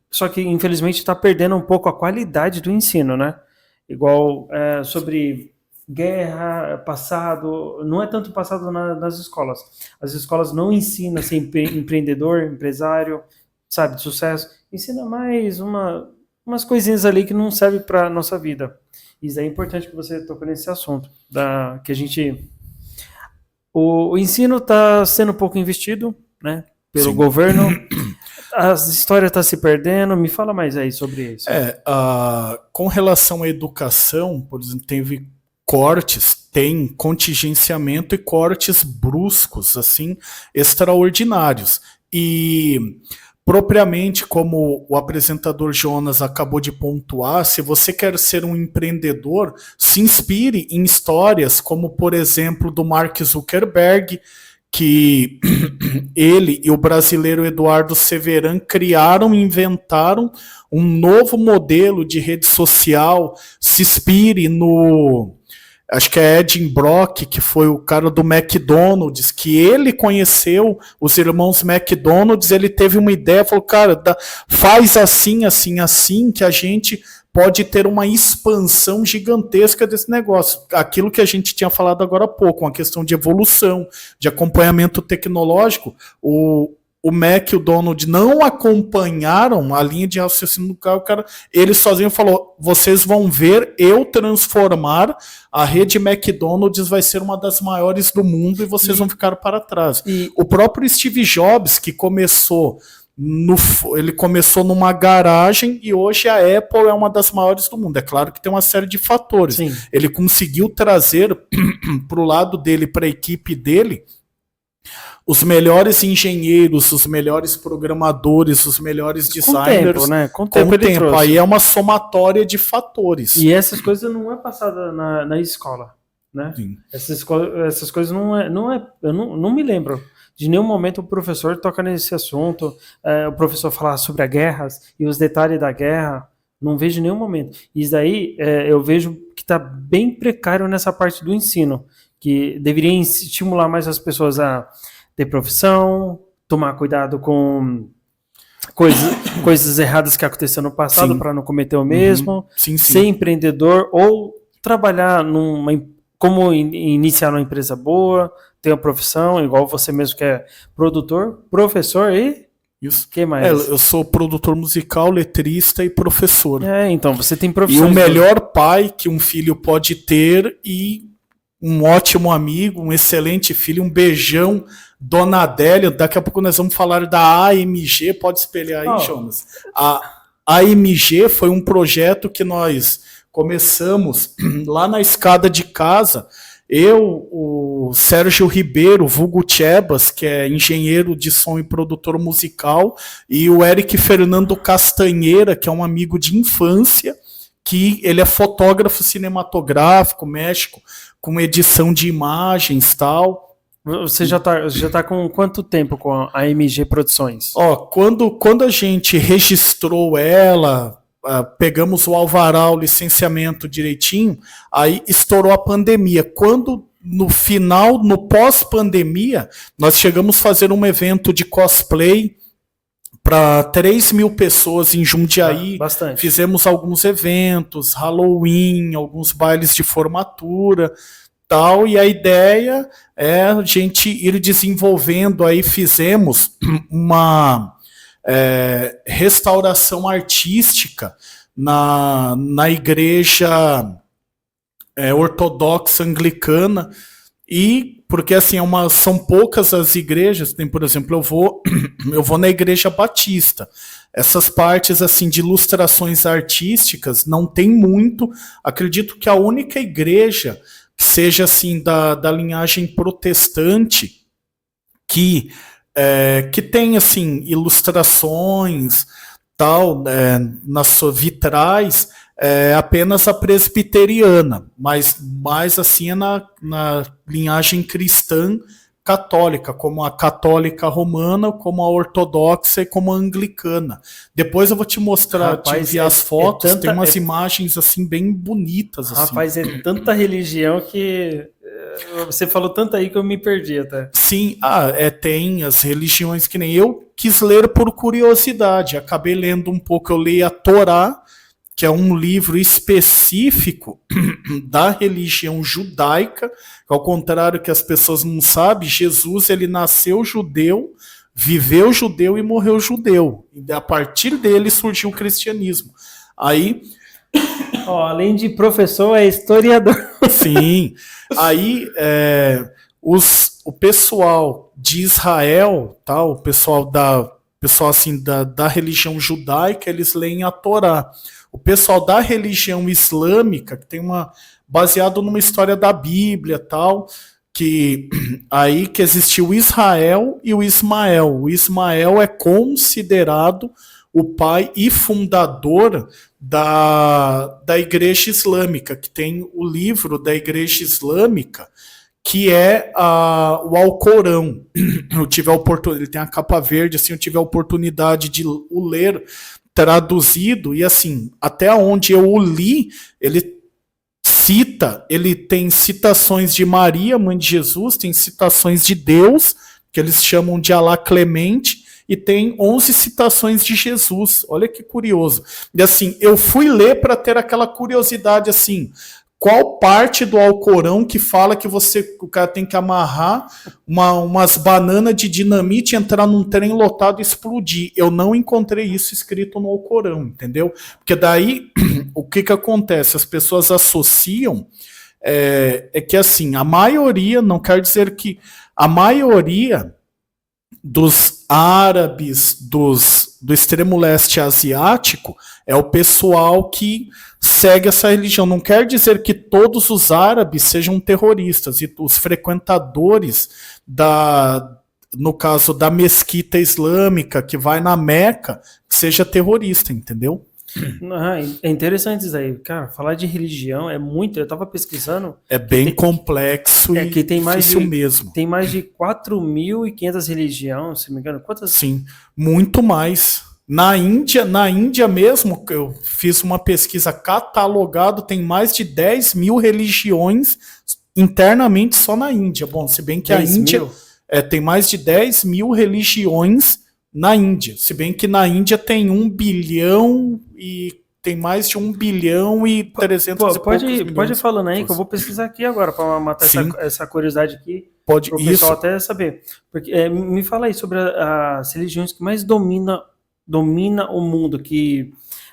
Só que, infelizmente, está perdendo um pouco a qualidade do ensino, né? Igual sobre guerra, passado, não é tanto passado nas escolas. As escolas não ensinam a ser empreendedor, empresário, sabe, de sucesso. Ensina mais umas coisinhas ali que não servem para a nossa vida. Isso é importante que você tocou nesse assunto, que a gente... O ensino está sendo um pouco investido, né, pelo governo. A história está se perdendo. Me fala mais aí sobre isso. Com relação à educação, por exemplo, teve cortes, tem contingenciamento e cortes bruscos, assim, extraordinários. E, propriamente, como o apresentador Jonas acabou de pontuar, se você quer ser um empreendedor, se inspire em histórias como, por exemplo, do Mark Zuckerberg, que ele e o brasileiro Eduardo Severan criaram e inventaram um novo modelo de rede social. Se inspire no... Acho que é Ed Brock, que foi o cara do McDonald's, que ele conheceu os irmãos McDonald's, ele teve uma ideia, falou, cara, faz assim, assim, assim, que a gente pode ter uma expansão gigantesca desse negócio. Aquilo que a gente tinha falado agora há pouco, uma questão de evolução, de acompanhamento tecnológico, o Mac e o Donald não acompanharam a linha de raciocínio do cara, ele sozinho falou, vocês vão ver eu transformar, a rede McDonald's vai ser uma das maiores do mundo e vocês vão ficar para trás. O próprio Steve Jobs, que ele começou numa garagem e hoje a Apple é uma das maiores do mundo. É claro que tem uma série de fatores. Sim. Ele conseguiu trazer para o lado dele, para a equipe dele, os melhores engenheiros, os melhores programadores, os melhores designers. Com o tempo, né? Com o tempo. Aí é uma somatória de fatores. E essas coisas não é passada na escola, né? Sim. Essas coisas eu não me lembro de nenhum momento o professor toca nesse assunto, o professor falar sobre as guerras e os detalhes da guerra. Não vejo em nenhum momento. Isso daí eu vejo que está bem precário nessa parte do ensino, que deveria estimular mais as pessoas a ter profissão, tomar cuidado com coisas erradas que aconteceram no passado para não cometer o mesmo, ser empreendedor ou trabalhar como iniciar uma empresa boa, ter uma profissão, igual você mesmo que é produtor, professor e... Isso. Que mais? Eu sou produtor musical, letrista e professor. Então você tem profissão. E o melhor pai que um filho pode ter e um ótimo amigo, um excelente filho, um beijão, Dona Adélia. Daqui a pouco nós vamos falar da AMG, pode espelhar aí, Jonas. A AMG foi um projeto que nós começamos lá na escada de casa. Eu, o Sérgio Ribeiro, vulgo Chebas, que é engenheiro de som e produtor musical, e o Eric Fernando Castanheira, que é um amigo de infância, que ele é fotógrafo cinematográfico, mexe com edição de imagens e tal. Você já tá com quanto tempo com a AMG Produções? Quando a gente registrou ela, pegamos o alvará, o licenciamento direitinho, aí estourou a pandemia. Quando no final, no pós-pandemia, nós chegamos a fazer um evento de cosplay para 3.000 pessoas em Jundiaí. Bastante. Fizemos alguns eventos, Halloween, alguns bailes de formatura, tal, e a ideia é a gente ir desenvolvendo. Aí fizemos uma restauração artística na igreja ortodoxa anglicana, e porque assim são poucas as igrejas. Tem, por exemplo, eu vou na igreja batista. Essas partes assim de ilustrações artísticas não tem muito. Acredito que a única igreja que seja assim da linhagem protestante que tem assim ilustrações tal nas suas vitrais, apenas a presbiteriana, mas mais assim é na linhagem cristã católica, como a católica romana, como a ortodoxa e como a anglicana. Depois eu vou te mostrar, te enviar as fotos, tem umas imagens assim bem bonitas. Assim. Rapaz, é tanta religião que você falou tanto aí que eu me perdi até. Sim, tem as religiões que nem eu quis ler por curiosidade, acabei lendo um pouco, eu li a Torá, que é um livro específico da religião judaica, ao contrário que as pessoas não sabem, Jesus ele nasceu judeu, viveu judeu e morreu judeu. E a partir dele surgiu o cristianismo. Aí, além de professor, é historiador. Sim. Aí o pessoal de Israel, tá, o pessoal pessoal assim da religião judaica, eles leem a Torá. O pessoal da religião islâmica, que tem baseado numa história da Bíblia, tal, que aí que existiu o Israel e o Ismael. O Ismael é considerado o pai e fundador da Igreja Islâmica, que tem o livro da Igreja Islâmica, que é o Alcorão. Eu tive a oportunidade, ele tem a capa verde, assim, eu tive a oportunidade de o ler traduzido, e assim, até onde eu o li, ele tem citações de Maria, mãe de Jesus, tem citações de Deus, que eles chamam de Alá Clemente, e tem 11 citações de Jesus. Olha que curioso. E assim, eu fui ler para ter aquela curiosidade assim, qual parte do Alcorão que fala que o cara tem que amarrar umas bananas de dinamite, entrar num trem lotado e explodir? Eu não encontrei isso escrito no Alcorão, entendeu? Porque daí, o que acontece? As pessoas associam, que assim, a maioria, não quer dizer que a maioria dos árabes, do extremo leste asiático, é o pessoal que segue essa religião. Não quer dizer que todos os árabes sejam terroristas, e os frequentadores no caso da mesquita islâmica, que vai na Meca, seja terrorista, entendeu? É interessante isso aí, cara. Falar de religião é muito. Eu tava pesquisando. É bem complexo e que tem difícil mesmo. Tem mais de 4.500 religiões, se não me engano. Quantas? Sim, muito mais. Na Índia mesmo, eu fiz uma pesquisa catalogada, tem mais de 10 mil religiões internamente só na Índia. Bom, se bem que a Índia tem mais de 10 mil religiões na Índia, se bem que na Índia tem 1 bilhão e tem mais de 1 bilhão e 300 pode ir falando aí que eu vou pesquisar aqui agora para matar essa curiosidade aqui. Pode, o pessoal até saber. Porque, me fala aí sobre as religiões que mais domina o mundo, que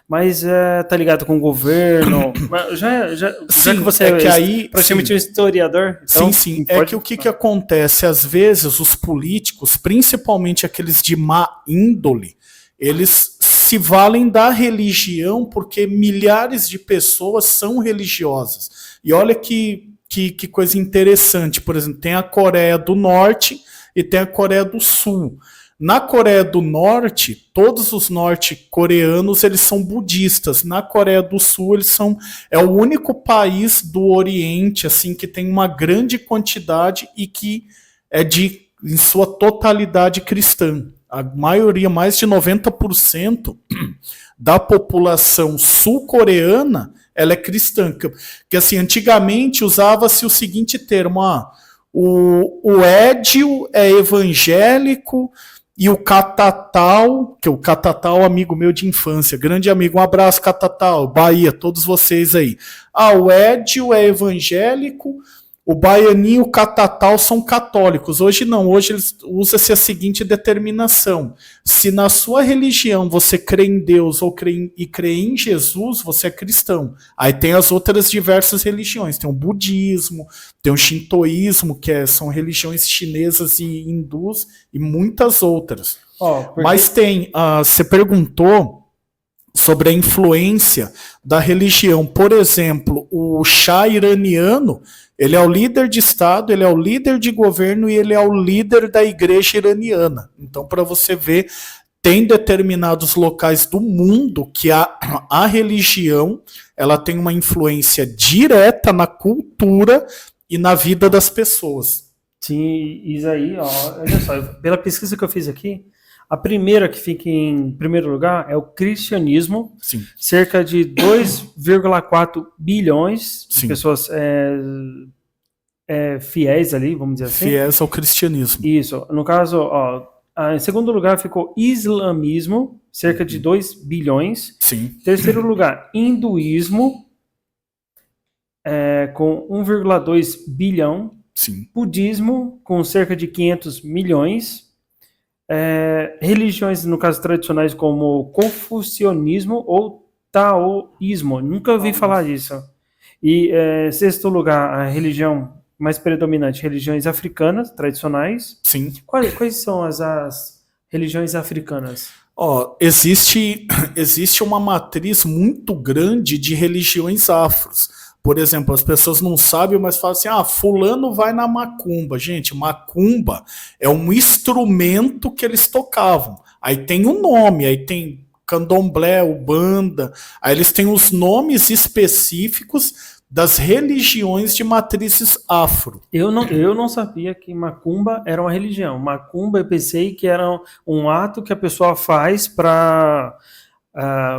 mais tá ligado com o governo. já que você é praticamente um historiador. Então, sim. O que acontece? Às vezes os políticos, principalmente aqueles de má índole, eles se valem da religião porque milhares de pessoas são religiosas. E olha que coisa interessante. Por exemplo, tem a Coreia do Norte e tem a Coreia do Sul. Na Coreia do Norte, todos os norte-coreanos eles são budistas. Na Coreia do Sul, é o único país do Oriente assim que tem uma grande quantidade e que é em sua totalidade cristã. A maioria, mais de 90% da população sul-coreana, ela é cristã. Que assim, antigamente usava-se o seguinte termo: o Édio é evangélico, e o Catatal, que o Catatal é amigo meu de infância, grande amigo, um abraço, Catatal, Bahia, todos vocês aí. O Édio é evangélico, o Baianinho e o Catatal são católicos. Hoje não, hoje usa-se a seguinte determinação: se na sua religião você crê em Deus ou crê em Jesus, você é cristão. Aí tem as outras diversas religiões, tem o budismo, tem o shintoísmo, que são religiões chinesas e hindus, e muitas outras. Mas você perguntou sobre a influência da religião. Por exemplo, o Shah iraniano, ele é o líder de Estado, ele é o líder de governo e ele é o líder da igreja iraniana. Então, para você ver, tem determinados locais do mundo que a religião ela tem uma influência direta na cultura e na vida das pessoas. Sim, isso aí, olha só, pela pesquisa que eu fiz aqui, a primeira que fica em primeiro lugar é o cristianismo. Sim. Cerca de 2,4 bilhões de pessoas fiéis ali, vamos dizer assim. Fiéis ao cristianismo. Isso. No caso, em segundo lugar ficou islamismo, cerca de 2 bilhões. Sim. Terceiro lugar, hinduísmo, com 1,2 bilhão. Sim. Budismo, com cerca de 500 milhões. Religiões, no caso, tradicionais como confucionismo ou taoísmo. Nunca ouvi falar disso. E, sexto lugar, a religião mais predominante, religiões africanas, tradicionais. Sim. Quais são as religiões africanas? Ó, existe uma matriz muito grande de religiões afros. Por exemplo, as pessoas não sabem, mas falam assim, fulano vai na macumba. Gente, macumba é um instrumento que eles tocavam. Aí tem um nome, aí tem candomblé, ubanda, aí eles têm os nomes específicos das religiões de matrizes afro. Eu não sabia que macumba era uma religião. Macumba, eu pensei que era um ato que a pessoa faz para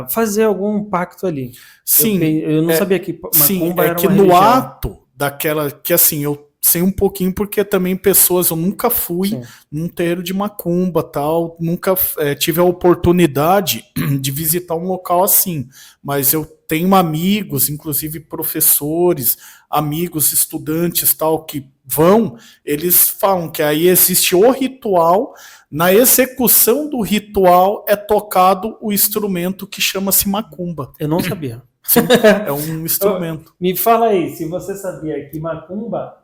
fazer algum pacto ali. Sim. Eu não sabia que macumba era que uma no religião. ato daquela, que assim, eu sei um pouquinho porque também pessoas, eu nunca fui num terreiro de macumba, tal, nunca tive a oportunidade de visitar um local assim, mas eu tenho amigos, inclusive professores, amigos, estudantes, tal, que vão, eles falam que aí existe o ritual, na execução do ritual é tocado o instrumento que chama-se macumba. Eu não sabia. Sim, é um instrumento. Me fala aí, se você sabia que macumba,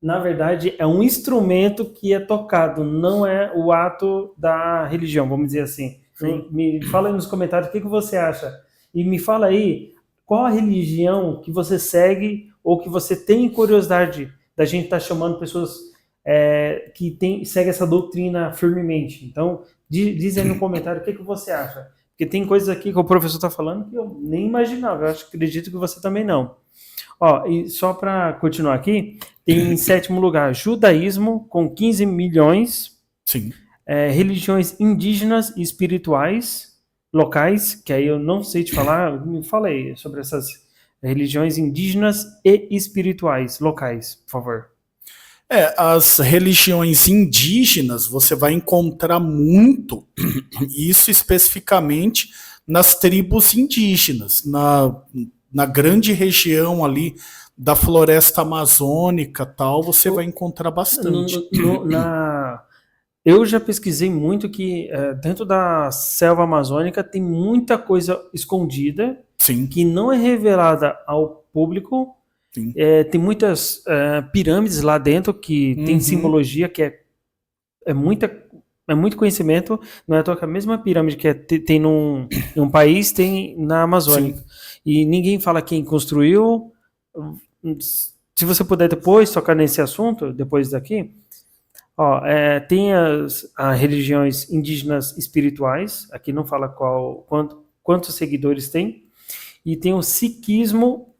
na verdade, é um instrumento que é tocado, não é o ato da religião, vamos dizer assim. Me fala aí nos comentários o que você acha. E me fala aí, qual a religião que você segue ou que você tem curiosidade da gente estar chamando pessoas que seguem essa doutrina firmemente. Então, diz aí no comentário o que você acha. Porque tem coisas aqui que o professor está falando que eu nem imaginava. Eu acredito que você também não. Ó, e só para continuar aqui, tem em sétimo lugar judaísmo com 15 milhões. Sim. Religiões indígenas e espirituais locais, que aí eu não sei te falar, me fala aí sobre essas religiões indígenas e espirituais locais, por favor. As religiões indígenas, você vai encontrar muito, isso especificamente nas tribos indígenas, na grande região ali da floresta amazônica, tal, você vai encontrar bastante. Eu já pesquisei muito que dentro da selva amazônica tem muita coisa escondida. Sim. Que não é revelada ao público. Tem muitas pirâmides lá dentro que tem simbologia, que é muito conhecimento. Não é a mesma pirâmide que tem num país, tem na Amazônia. Sim. E ninguém fala quem construiu. Se você puder depois tocar nesse assunto, depois daqui, tem as religiões indígenas espirituais. Aqui não fala quantos seguidores tem. E tem o sikhismo,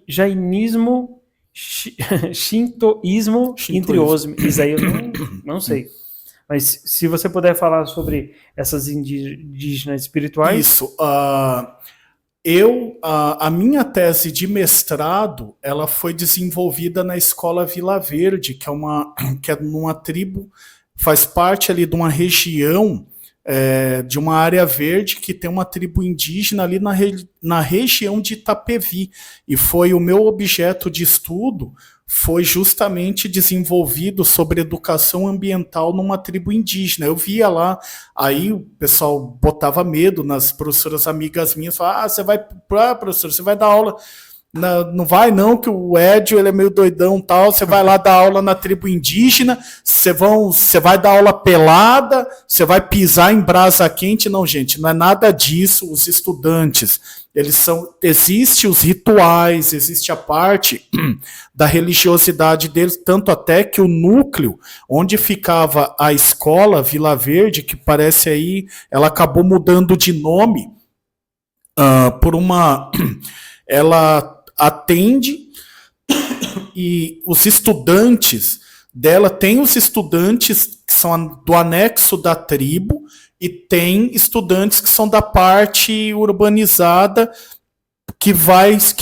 jainismo, shintoísmo, entre outros. Isso aí eu não sei. Mas se você puder falar sobre essas indígenas espirituais... Isso. A minha tese de mestrado, ela foi desenvolvida na Escola Vila Verde, que é numa tribo, faz parte ali de uma região... de uma área verde que tem uma tribo indígena ali na região de Itapevi. E foi o meu objeto de estudo, foi justamente desenvolvido sobre educação ambiental numa tribo indígena. Eu via lá, aí o pessoal botava medo nas professoras amigas minhas, falava, professor, você vai dar aula... Não vai não, que o Edio ele é meio doidão tal, você vai lá dar aula na tribo indígena, você vai dar aula pelada, você vai pisar em brasa quente. Não, gente, não é nada disso. Os estudantes, existem os rituais, existe a parte da religiosidade deles, tanto até que o núcleo onde ficava a escola Vila Verde, que parece aí, ela acabou mudando de nome ela atende e os estudantes dela, tem os estudantes que são do anexo da tribo e tem estudantes que são da parte urbanizada que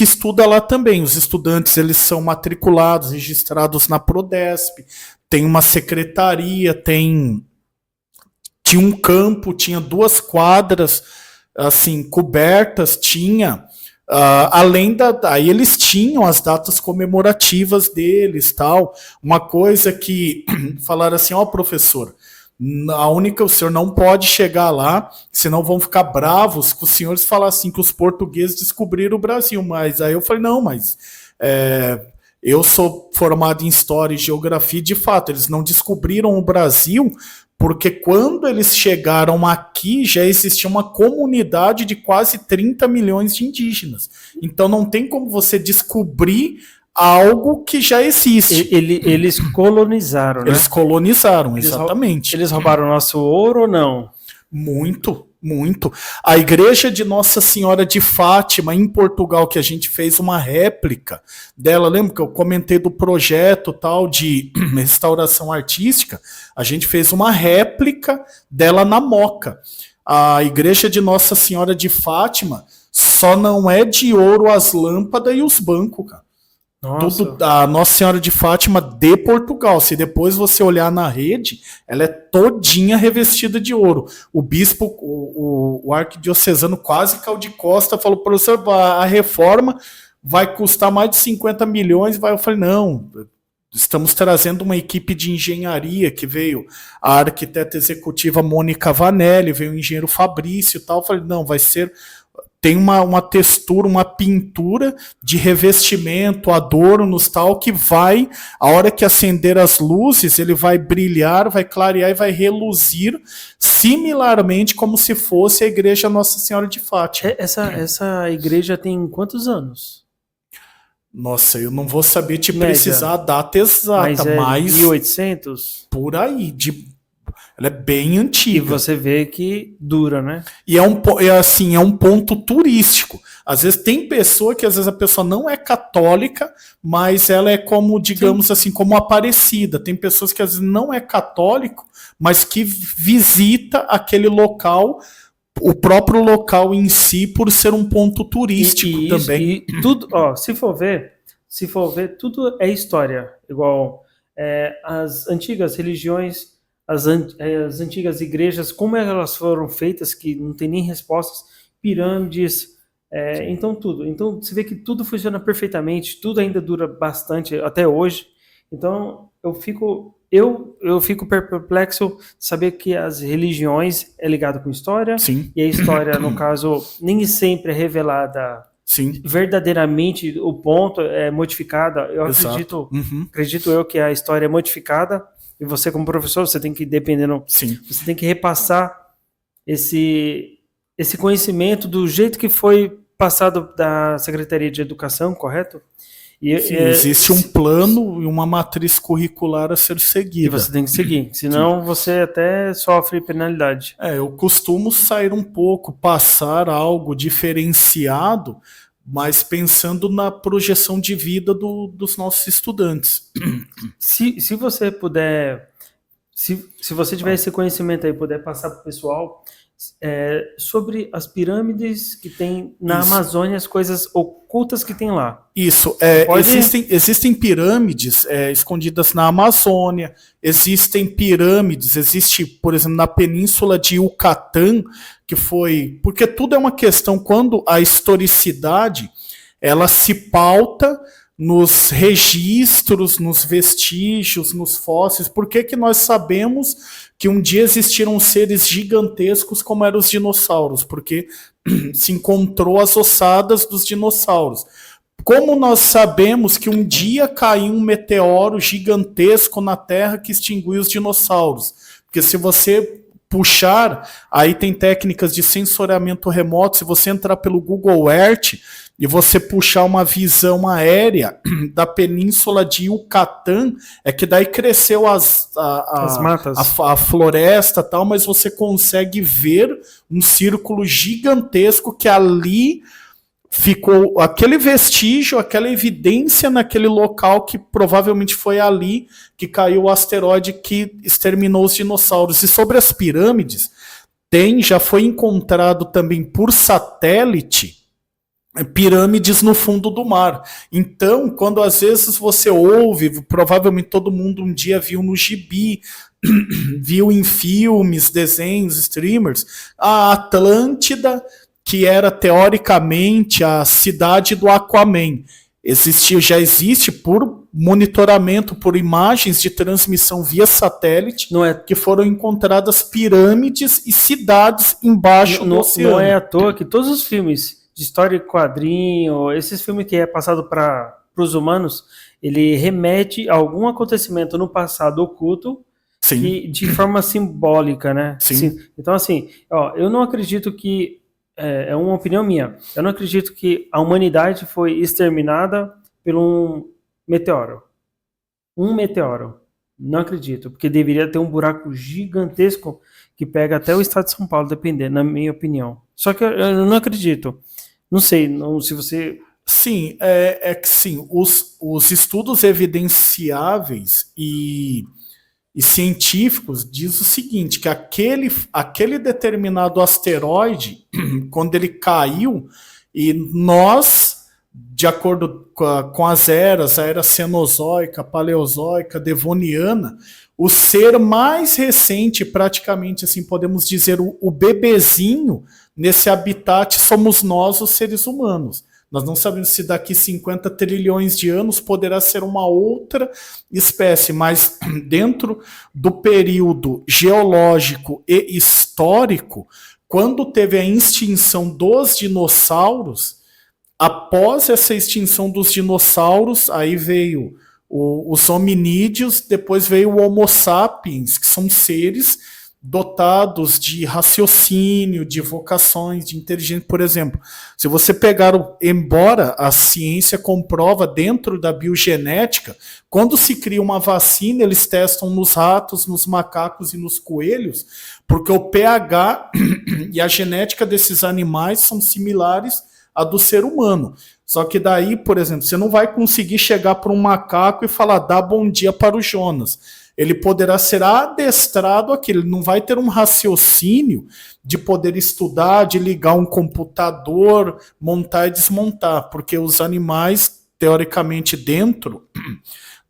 estuda lá também. Os estudantes, eles são matriculados, registrados na Prodesp, tem uma secretaria, tinha um campo, tinha 2 quadras assim cobertas, tinha além aí eles tinham as datas comemorativas deles, tal. Uma coisa que falaram assim, professor, o senhor não pode chegar lá, senão vão ficar bravos com os senhores falar assim que os portugueses descobriram o Brasil. Mas aí eu falei, não, mas eu sou formado em História e Geografia, de fato, eles não descobriram o Brasil porque quando eles chegaram aqui já existia uma comunidade de quase 30 milhões de indígenas. Então não tem como você descobrir algo que já existe. Eles colonizaram, né? Eles colonizaram, exatamente. Eles roubaram nosso ouro ou não? Muito, muito. A igreja de Nossa Senhora de Fátima, em Portugal, que a gente fez uma réplica dela, lembra que eu comentei do projeto tal de restauração artística? A gente fez uma réplica dela na Moca. A igreja de Nossa Senhora de Fátima só não é de ouro as lâmpadas e os bancos, cara. Tudo, a Nossa Senhora de Fátima de Portugal. Se depois você olhar na rede, ela é todinha revestida de ouro. O bispo, o arquidiocesano quase caiu de costa, falou, professor, a reforma vai custar mais de 50 milhões. Eu falei, não, estamos trazendo uma equipe de engenharia que veio, a arquiteta executiva Mônica Vanelli, veio o engenheiro Fabrício e tal. Eu falei, não, vai ser... Tem uma textura, uma pintura de revestimento, adornos, tal, que vai, a hora que acender as luzes, ele vai brilhar, vai clarear e vai reluzir similarmente como se fosse a igreja Nossa Senhora de Fátima. Essa igreja tem quantos anos? Nossa, eu não vou saber te precisar a data exata, mas 1800? Por aí, ela é bem antiga. E você vê que dura, né? E é um ponto turístico. Às vezes tem pessoa que às vezes a pessoa não é católica, mas ela é como, digamos assim, como Aparecida. Tem pessoas que às vezes não é católico, mas que visita aquele local, o próprio local em si, por ser um ponto turístico também. E tudo, se for ver, tudo é história. Igual as antigas religiões, as antigas igrejas, como elas foram feitas, que não tem nem respostas, pirâmides, então tudo. Então você vê que tudo funciona perfeitamente, tudo ainda dura bastante até hoje. Então eu fico perplexo de saber que as religiões é ligado com história. Sim. E a história, no caso, nem sempre é revelada. Sim. Verdadeiramente, o ponto é modificada. Eu acredito eu que a história é modificada. E você, como professor, você tem que, você tem que repassar esse conhecimento do jeito que foi passado da Secretaria de Educação, correto? Existe um plano e uma matriz curricular a ser seguida. E você tem que seguir, senão você até sofre penalidade. Eu costumo sair um pouco, passar algo diferenciado, mas pensando na projeção de vida dos nossos estudantes. Se você puder, se você tiver esse conhecimento aí, puder passar para o pessoal sobre as pirâmides que tem na Amazônia, as coisas ocultas que tem lá. Isso, existem pirâmides escondidas na Amazônia, existe, por exemplo, na península de Yucatán, porque tudo é uma questão, quando a historicidade, ela se pauta nos registros, nos vestígios, nos fósseis. Por que nós sabemos que um dia existiram seres gigantescos como eram os dinossauros? Porque se encontrou as ossadas dos dinossauros. Como nós sabemos que um dia caiu um meteoro gigantesco na Terra que extinguiu os dinossauros? Porque se você puxar, aí tem técnicas de sensoriamento remoto, se você entrar pelo Google Earth e você puxar uma visão aérea da península de Yucatán, é que daí cresceu as matas, a floresta e tal, mas você consegue ver um círculo gigantesco que ali ficou aquele vestígio, aquela evidência naquele local, que provavelmente foi ali que caiu o asteroide que exterminou os dinossauros. E sobre as pirâmides, já foi encontrado também por satélite pirâmides no fundo do mar. Então, quando às vezes você ouve, provavelmente todo mundo um dia viu no gibi, viu em filmes, desenhos, streamers, a Atlântida, que era teoricamente a cidade do Aquaman. Já existe por monitoramento, por imagens de transmissão via satélite, que foram encontradas pirâmides e cidades embaixo do oceano. Não é à toa que todos os filmes de história e quadrinho, esses filmes que é passado para os humanos, ele remete a algum acontecimento no passado oculto Sim. de forma simbólica, né? Sim. Então, assim, ó, eu não acredito que, é uma opinião minha, eu não acredito que a humanidade foi exterminada por um meteoro. Um meteoro. Não acredito, porque deveria ter um buraco gigantesco que pega até o estado de São Paulo, dependendo, na minha opinião. Só que eu não acredito. Não sei, se você... Sim, que sim, os estudos evidenciáveis e científicos diz o seguinte, que aquele determinado asteroide, quando ele caiu, e nós, de acordo com as eras, a era Cenozoica, Paleozoica, Devoniana, o ser mais recente, praticamente assim, podemos dizer, o bebezinho nesse habitat somos nós, os seres humanos. Nós não sabemos se daqui 50 trilhões de anos poderá ser uma outra espécie, mas dentro do período geológico e histórico, quando teve a extinção dos dinossauros, após essa extinção dos dinossauros, aí veio os hominídeos, depois veio o Homo sapiens, que são seres dotados de raciocínio, de vocações, de inteligência. Por exemplo, se você pegar, embora a ciência comprova dentro da biogenética, quando se cria uma vacina, eles testam nos ratos, nos macacos e nos coelhos, porque o pH e a genética desses animais são similares à do ser humano. Só que daí, por exemplo, você não vai conseguir chegar para um macaco e falar, dá bom dia para o Jonas. Ele poderá ser adestrado aqui, ele não vai ter um raciocínio de poder estudar, de ligar um computador, montar e desmontar, porque os animais, teoricamente, dentro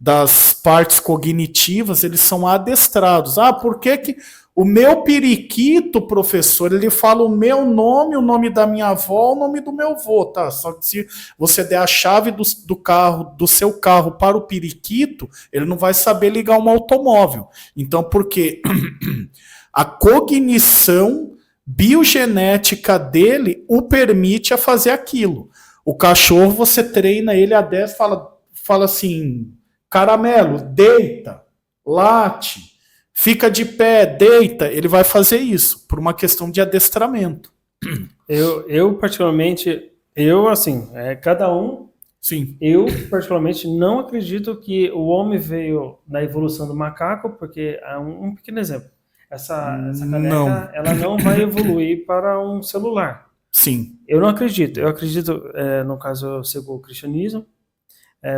das partes cognitivas, eles são adestrados. Por que o meu periquito, professor, ele fala o meu nome, o nome da minha avó, o nome do meu avô, tá? Só que se você der a chave do seu carro para o periquito, ele não vai saber ligar um automóvel. Então, porque a cognição biogenética dele o permite a fazer aquilo. O cachorro, você treina ele a 10, fala assim, caramelo, deita, late, fica de pé, deita, ele vai fazer isso, por uma questão de adestramento. Eu particularmente, assim, cada um, sim. Eu particularmente não acredito que o homem veio na evolução do macaco, porque, um pequeno exemplo, essa caneca, ela não vai evoluir para um celular. Sim. Eu não acredito, eu acredito, no caso, eu sigo o cristianismo,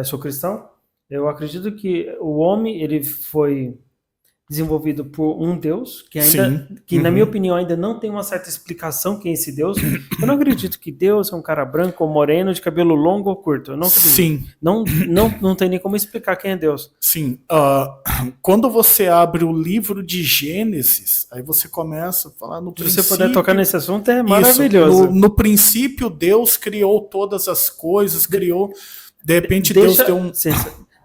sou cristão, eu acredito que o homem, ele foi desenvolvido por um Deus, que ainda, na minha opinião, ainda não tem uma certa explicação quem é esse Deus. Eu não acredito que Deus é um cara branco ou moreno, de cabelo longo ou curto. Eu não acredito. Sim. Não tem nem como explicar quem é Deus. Sim. Quando você abre o livro de Gênesis, aí você começa a falar no princípio... Se você puder tocar nesse assunto, é maravilhoso. Isso, no princípio, Deus criou todas as coisas, criou... De repente, Deus deu um...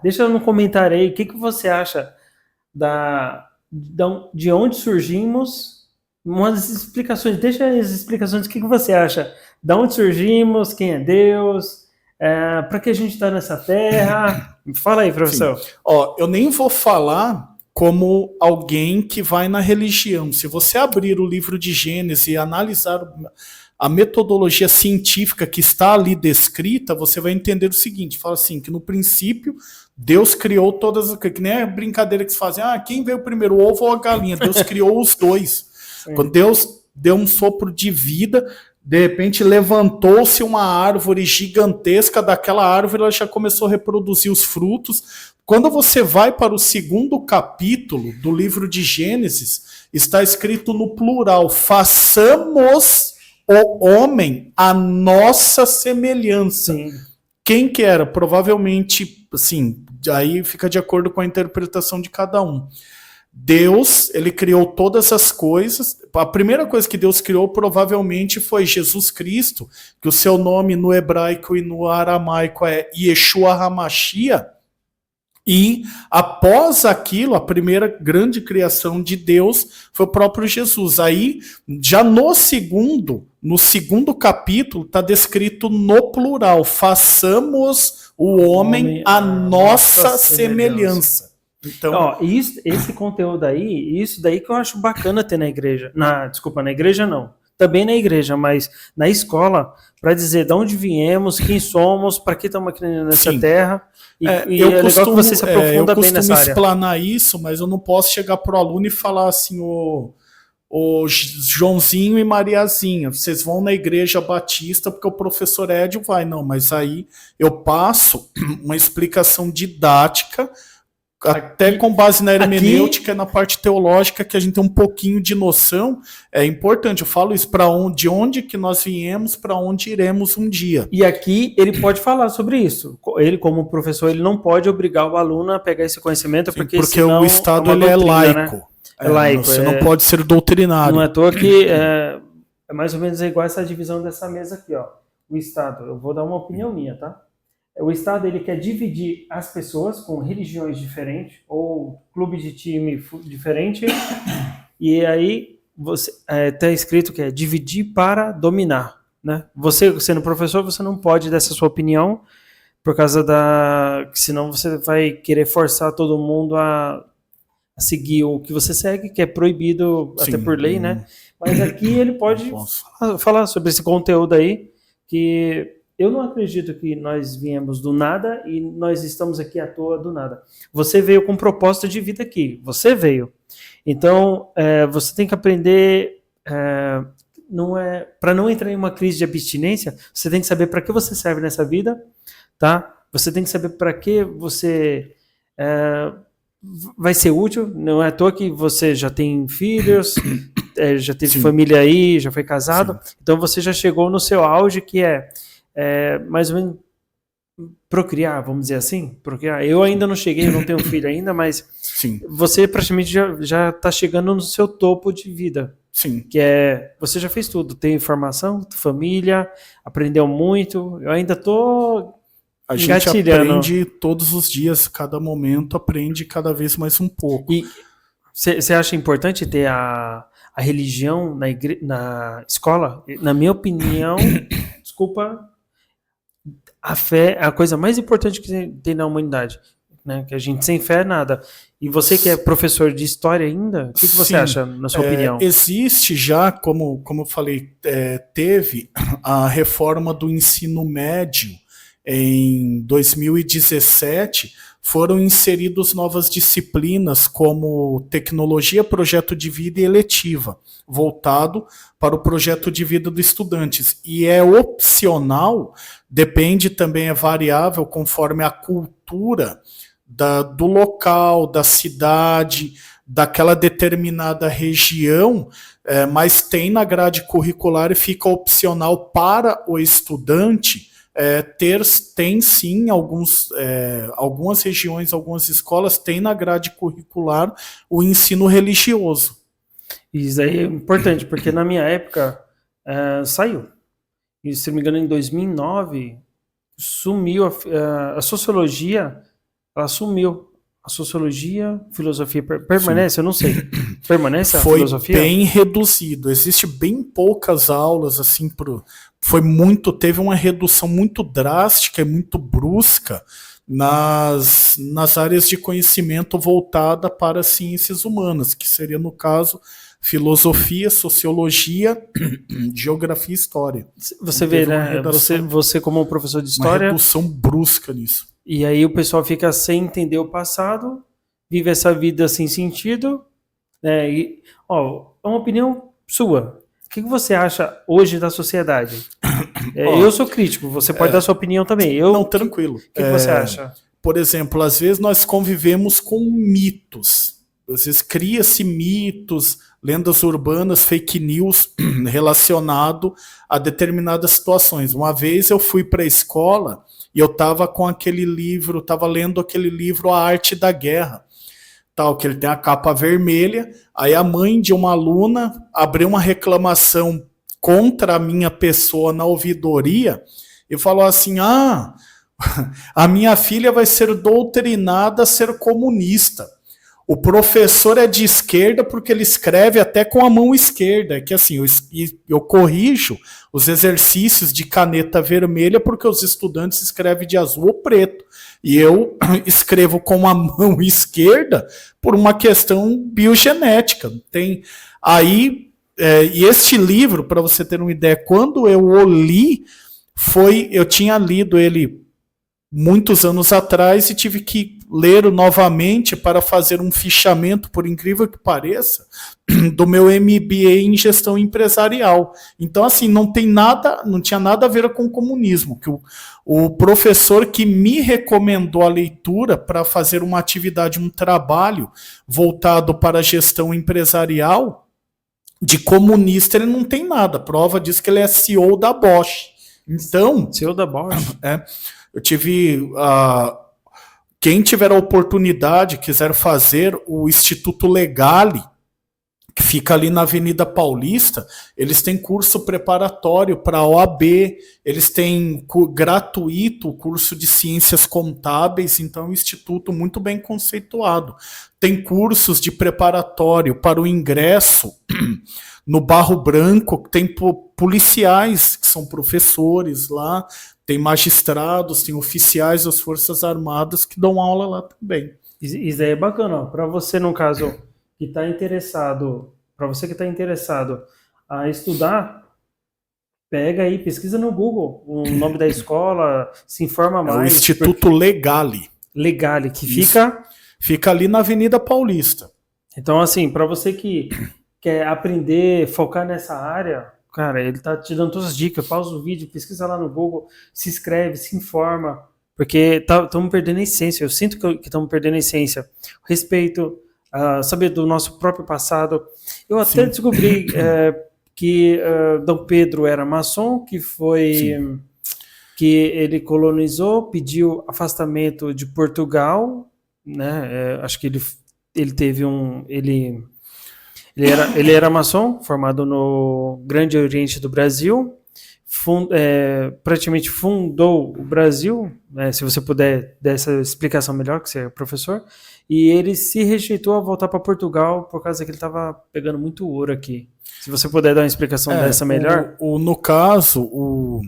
Deixa no comentário aí, o que você acha de onde surgimos, umas explicações, deixa as explicações, o que você acha, de onde surgimos, quem é Deus, para que a gente está nessa terra, fala aí, professor. Eu nem vou falar como alguém que vai na religião. Se você abrir o livro de Gênesis e analisar a metodologia científica que está ali descrita, você vai entender o seguinte, fala assim, que no princípio Deus criou todas as coisas, que nem a brincadeira que se fazem, quem veio primeiro, o ovo ou a galinha? Deus criou os dois. Sim. Quando Deus deu um sopro de vida, de repente levantou-se uma árvore gigantesca, daquela árvore ela já começou a reproduzir os frutos. Quando você vai para o segundo capítulo do livro de Gênesis, está escrito no plural, façamos o homem a nossa semelhança. Sim. Quem que era? Provavelmente, assim, aí fica de acordo com a interpretação de cada um. Deus, ele criou todas as coisas. A primeira coisa que Deus criou provavelmente foi Jesus Cristo, que o seu nome no hebraico e no aramaico é Yeshua HaMashiach. E após aquilo, a primeira grande criação de Deus foi o próprio Jesus. Aí, já no segundo capítulo, está descrito no plural, façamos o homem a nossa semelhança. Então, Ó, esse conteúdo aí, isso daí que eu acho bacana ter na igreja. Desculpa, na igreja não. Também na igreja, mas na escola, para dizer de onde viemos, quem somos, para que estamos aqui nessa sim. terra. E Eu é legal costumo, que você se aprofunda bem nessa área. explanar isso, mas eu não posso chegar pro aluno e falar assim, o Joãozinho e Mariazinha, vocês vão na igreja batista porque o professor Edio vai. Não, mas aí eu passo uma explicação didática, até com base na hermenêutica e na parte teológica, que a gente tem um pouquinho de noção. É importante, eu falo isso, de onde que nós viemos, para onde iremos um dia. E aqui ele pode falar sobre isso. Ele, como professor, ele não pode obrigar o aluno a pegar esse conhecimento, porque senão o Estado é uma ele doutrina, é laico. Né? É laico. Você não pode ser doutrinário. Não é à toa que é mais ou menos igual essa divisão dessa mesa aqui, ó. O Estado, eu vou dar uma opinião minha, tá? O Estado, ele quer dividir as pessoas com religiões diferentes ou clube de time diferente, e aí tá escrito que é dividir para dominar, né? Você, sendo professor, você não pode dar essa sua opinião, por causa senão você vai querer forçar todo mundo a seguir o que você segue, que é proibido. Sim, até por lei, né? Mas aqui ele pode falar sobre esse conteúdo aí, que eu não acredito que nós viemos do nada e nós estamos aqui à toa do nada. Você veio com um propósito de vida aqui, você veio. Então, você tem que aprender, para não entrar em uma crise de abstinência, você tem que saber para que você serve nessa vida, tá? Você tem que saber para que você vai ser útil. Não é à toa que você já tem filhos, já teve família aí, já foi casado, então você já chegou no seu auge, que mais ou menos procriar, vamos dizer assim, procriar. Eu ainda não cheguei, eu não tenho filho ainda, mas você praticamente já está chegando no seu topo de vida. Sim. Que você já fez tudo, tem formação, família, aprendeu muito. Eu ainda tô engatilhando. A gente aprende todos os dias, cada momento aprende cada vez mais um pouco. E você acha importante ter a religião na escola? Na minha opinião, desculpa, a fé é a coisa mais importante que tem na humanidade, né? Que a gente sem fé é nada. E você que é professor de história ainda, o que você acha, na sua opinião? Existe já, como eu falei, teve a reforma do ensino médio em 2017, foram inseridos novas disciplinas como tecnologia, projeto de vida e eletiva, voltado para o projeto de vida dos estudantes. E é opcional, depende também, é variável conforme a cultura do local, da cidade, daquela determinada região, mas tem na grade curricular e fica opcional para o estudante. Tem sim algumas regiões, algumas escolas têm na grade curricular o ensino religioso. Isso aí é importante, porque na minha época saiu. E se não me engano, em 2009 sumiu a sociologia, ela sumiu. A sociologia, filosofia permanece? Sim. Eu não sei. Permanece a filosofia? Foi bem reduzido. Existe bem poucas aulas assim teve uma redução muito drástica e muito brusca nas áreas de conhecimento voltada para as ciências humanas, que seria, no caso, filosofia, sociologia, geografia e história. Você vê, né? Você como professor de história... Uma redução brusca nisso. E aí o pessoal fica sem entender o passado, vive essa vida sem sentido. É uma opinião sua. O que você acha hoje da sociedade? Eu sou crítico, você pode dar sua opinião também. Não, tranquilo. O que você acha? Por exemplo, às vezes nós convivemos com mitos. Às vezes cria-se mitos, lendas urbanas, fake news relacionado a determinadas situações. Uma vez eu fui para a escola e eu estava com aquele livro, estava lendo aquele livro A Arte da Guerra, que ele tem a capa vermelha. Aí a mãe de uma aluna abriu uma reclamação contra a minha pessoa na ouvidoria e falou assim: a minha filha vai ser doutrinada a ser comunista. O professor é de esquerda porque ele escreve até com a mão esquerda, que assim, eu corrijo os exercícios de caneta vermelha porque os estudantes escrevem de azul ou preto. E eu escrevo com a mão esquerda por uma questão biogenética. Tem aí, e este livro, para você ter uma ideia, quando eu o li, eu tinha lido ele muitos anos atrás e tive que ler novamente para fazer um fichamento, por incrível que pareça, do meu MBA em gestão empresarial. Então, assim, não tinha nada a ver com o comunismo, que o professor que me recomendou a leitura para fazer uma atividade, um trabalho voltado para a gestão empresarial, de comunista ele não tem nada. Prova disso que ele é CEO da Bosch. Então, CEO da Bosch. Eu tive. Quem tiver a oportunidade, quiser fazer o Instituto Legale, que fica ali na Avenida Paulista, eles têm curso preparatório para a OAB, eles têm gratuito o curso de Ciências Contábeis, então é um instituto muito bem conceituado. Tem cursos de preparatório para o ingresso no Barro Branco, tem policiais que são professores lá, tem magistrados, tem oficiais das Forças Armadas que dão aula lá também. Isso aí é bacana, para você, no caso, que está interessado, a estudar, pega aí, pesquisa no Google o nome da escola, se informa mais. É o Instituto Legale. Legale, que fica ali na Avenida Paulista. Então, assim, para você que quer aprender, focar nessa área, cara, ele tá te dando todas as dicas, pausa o vídeo, pesquisa lá no Google, se inscreve, se informa, porque estamos perdendo a essência, eu sinto que estamos perdendo a essência. Respeito, saber do nosso próprio passado. Eu até descobri que Dom Pedro era maçom, que ele colonizou, pediu afastamento de Portugal, né? Acho que ele teve Ele era maçom, formado no Grande Oriente do Brasil, praticamente fundou o Brasil, né, se você puder dar essa explicação melhor, que você é professor, e ele se rejeitou a voltar para Portugal por causa que ele estava pegando muito ouro aqui. Se você puder dar uma explicação dessa melhor. No caso, o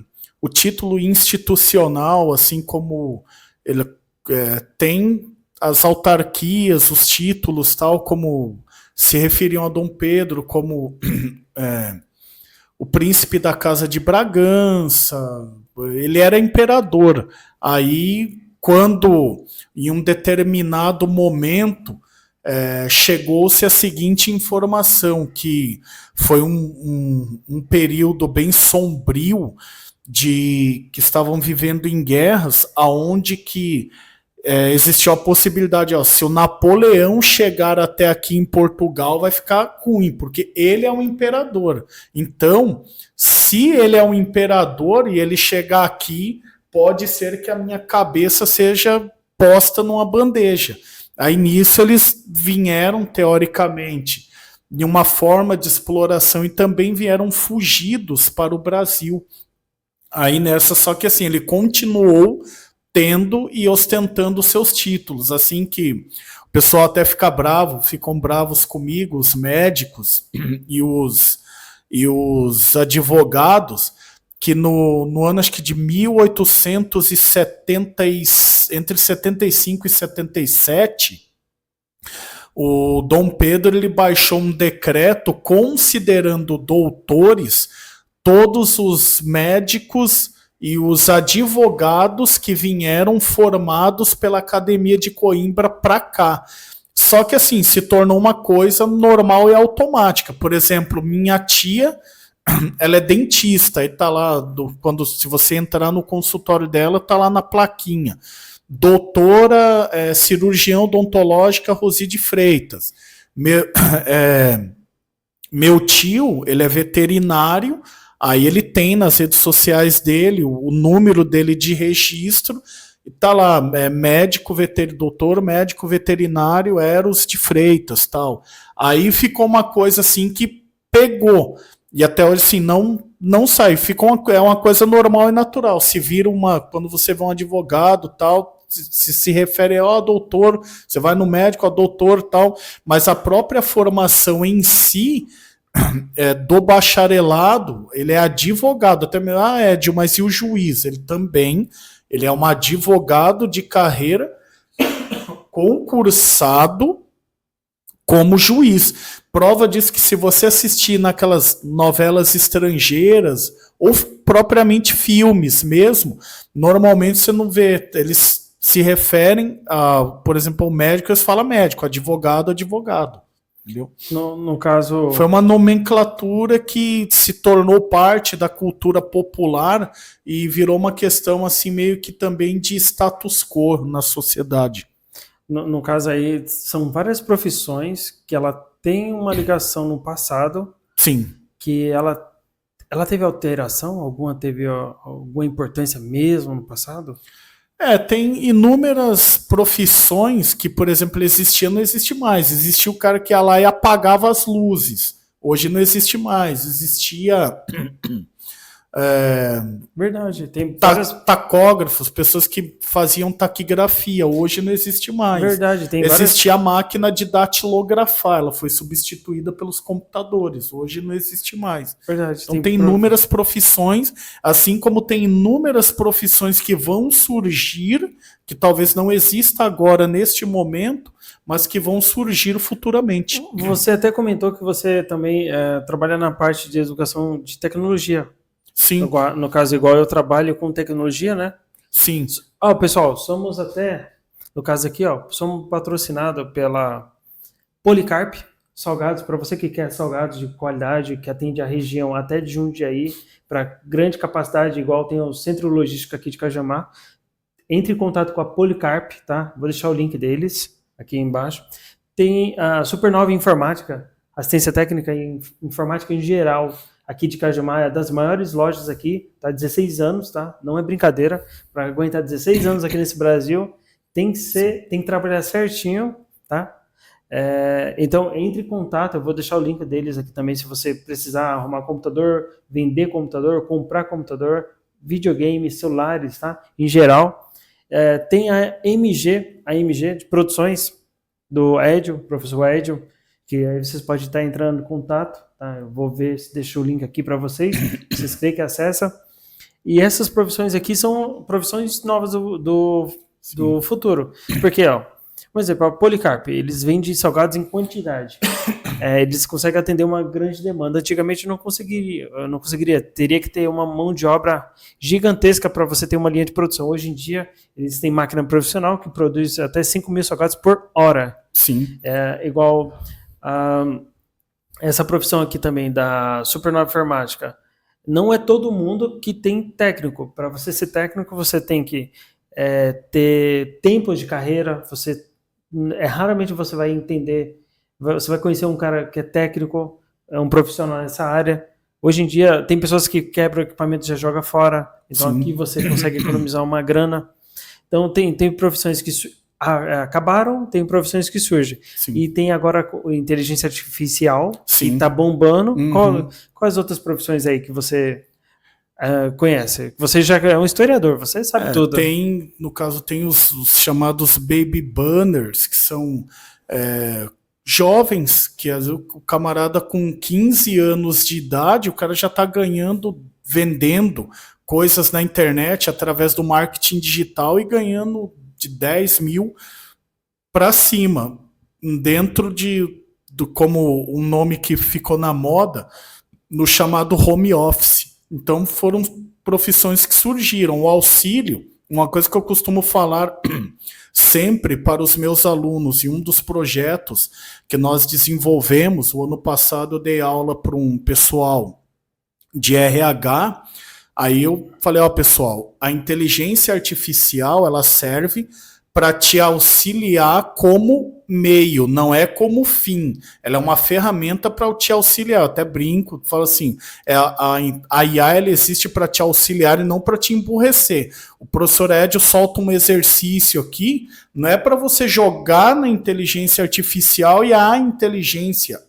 título institucional, assim como ele tem as autarquias, os títulos, tal como se referiam a Dom Pedro como o príncipe da Casa de Bragança, ele era imperador. Aí, quando em um determinado momento chegou-se a seguinte informação, que foi um período bem sombrio, que estavam vivendo em guerras, aonde que existiu a possibilidade, se o Napoleão chegar até aqui em Portugal, vai ficar ruim, porque ele é um imperador. Então, se ele é um imperador e ele chegar aqui, pode ser que a minha cabeça seja posta numa bandeja. Aí nisso eles vieram, teoricamente, de uma forma de exploração e também vieram fugidos para o Brasil. Aí nessa, só que assim, ele continuou tendo e ostentando seus títulos, assim que o pessoal até ficam bravos comigo, os médicos e os advogados, que no ano acho que de 1870, entre 75 e 77, o Dom Pedro ele baixou um decreto considerando doutores todos os médicos e os advogados que vieram formados pela Academia de Coimbra para cá. Só que assim, se tornou uma coisa normal e automática. Por exemplo, minha tia, ela é dentista, e tá lá, se você entrar no consultório dela, tá lá na plaquinha. Doutora cirurgiã odontológica Roside Freitas. Meu tio, ele é veterinário. Aí ele tem nas redes sociais dele o número dele de registro, e tá lá, doutor médico veterinário Eros de Freitas, tal. Aí ficou uma coisa assim que pegou, e até hoje assim, não sai, é uma coisa normal e natural. Se vira quando você vê um advogado, tal, se refere ao doutor, você vai no médico, doutor tal, mas a própria formação em si do bacharelado, ele é advogado, até mesmo, Edio, mas e o juiz? Ele é um advogado de carreira concursado como juiz. Prova disso que se você assistir naquelas novelas estrangeiras, ou propriamente filmes mesmo, normalmente você não vê, eles se referem a, por exemplo, ao médico, eles falam médico, advogado, advogado. Entendeu? No caso... Foi uma nomenclatura que se tornou parte da cultura popular e virou uma questão assim meio que também de status quo na sociedade. No caso aí, são várias profissões que ela tem uma ligação no passado. Sim. Que ela teve alteração? Alguma teve alguma importância mesmo no passado? Tem inúmeras profissões que, por exemplo, existiam, não existe mais. Existia o cara que ia lá e apagava as luzes. Hoje não existe mais. Existia... Verdade. Tem tacógrafos, pessoas que faziam taquigrafia. Hoje não existe mais. Verdade. Existia a máquina de datilografar. Ela foi substituída pelos computadores. Hoje não existe mais. Verdade. Então tem inúmeras profissões, assim como tem inúmeras profissões que vão surgir, que talvez não exista agora neste momento, mas que vão surgir futuramente. Você até comentou que você também trabalha na parte de educação de tecnologia. Sim. No caso, igual eu trabalho com tecnologia, né? Sim. Pessoal, somos até, no caso aqui, somos patrocinados pela Policarp Salgados, para você que quer salgados de qualidade, que atende a região até de Jundiaí, para grande capacidade, igual tem o Centro Logístico aqui de Cajamar, entre em contato com a Policarp, tá? Vou deixar o link deles aqui embaixo. Tem a Supernova Informática, assistência técnica e informática em geral, aqui de Cajamar, é das maiores lojas aqui, tá? 16 anos, tá? Não é brincadeira. Para aguentar 16 anos aqui nesse Brasil, tem que trabalhar certinho, tá? Então, entre em contato, eu vou deixar o link deles aqui também, se você precisar arrumar computador, vender computador, comprar computador, videogame, celulares, tá? Em geral. Tem a MG de produções do Edio, professor Edio, que aí vocês podem estar entrando em contato, tá? Eu vou ver se deixo o link aqui para vocês têm que acessar. E essas profissões aqui são profissões novas do futuro. Porque, por exemplo, a Policarp, eles vendem salgados em quantidade. Eles conseguem atender uma grande demanda. Antigamente eu não conseguiria. Teria que ter uma mão de obra gigantesca para você ter uma linha de produção. Hoje em dia, eles têm máquina profissional que produz até 5.000 salgados por hora. Sim. Igual... essa profissão aqui também da Supernova Informática, não é todo mundo que tem técnico. Para você ser técnico, você tem que ter tempo de carreira, raramente você vai entender, você vai conhecer um cara que é técnico, é um profissional nessa área. Hoje em dia, tem pessoas que quebram o equipamento e já jogam fora, então Sim. Aqui você consegue economizar uma grana. Então tem profissões que acabaram, tem profissões que surgem. Sim. E tem agora a inteligência artificial, Sim. que está bombando. Uhum. Quais outras profissões aí que você conhece? Você já é um historiador, você sabe tudo. No caso, tem os chamados baby burners, que são jovens, que às vezes, o camarada com 15 anos de idade, o cara já está vendendo coisas na internet através do marketing digital e ganhando de 10 mil para cima, dentro como um nome que ficou na moda, no chamado home office. Então foram profissões que surgiram. O auxílio, uma coisa que eu costumo falar sempre para os meus alunos, e um dos projetos que nós desenvolvemos, o ano passado eu dei aula para um pessoal de RH. Aí eu falei, pessoal, a inteligência artificial, ela serve para te auxiliar como meio, não é como fim. Ela é uma ferramenta para te auxiliar. Eu até brinco, falo assim, a IA ela existe para te auxiliar e não para te emburrecer. O professor Edio solta um exercício aqui, não é para você jogar na inteligência artificial e a inteligência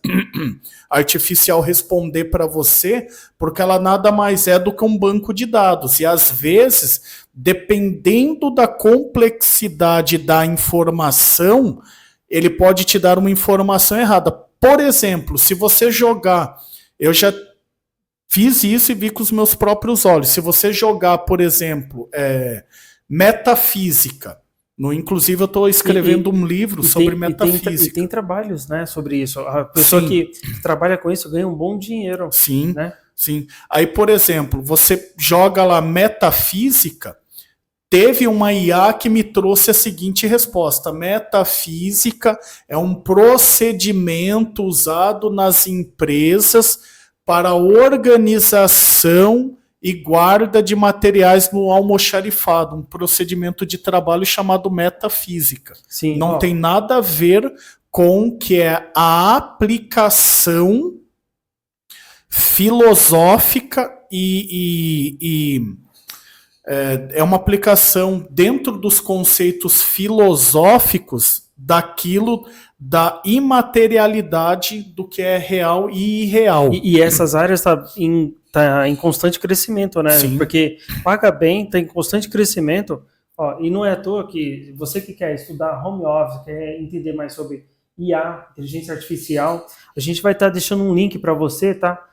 artificial responder para você, porque ela nada mais é do que um banco de dados. E às vezes, dependendo da complexidade da informação, ele pode te dar uma informação errada. Por exemplo, se você jogar, eu já fiz isso e vi com os meus próprios olhos, se você jogar, por exemplo, metafísica, inclusive eu estou escrevendo um livro sobre metafísica. E tem trabalhos, né, sobre isso. A pessoa que trabalha com isso ganha um bom dinheiro. Sim, né? sim. Aí, por exemplo, você joga lá metafísica, teve uma IA que me trouxe a seguinte resposta: metafísica é um procedimento usado nas empresas para organização e guarda de materiais no almoxarifado, um procedimento de trabalho chamado metafísica. Sim, não tem nada a ver com o que é a aplicação filosófica é uma aplicação dentro dos conceitos filosóficos daquilo da imaterialidade do que é real e irreal. E essas áreas tá em constante crescimento, né? Sim. Porque paga bem, está em constante crescimento. E não é à toa que você que quer estudar home office, quer entender mais sobre IA, inteligência artificial, a gente vai estar deixando um link para você, tá?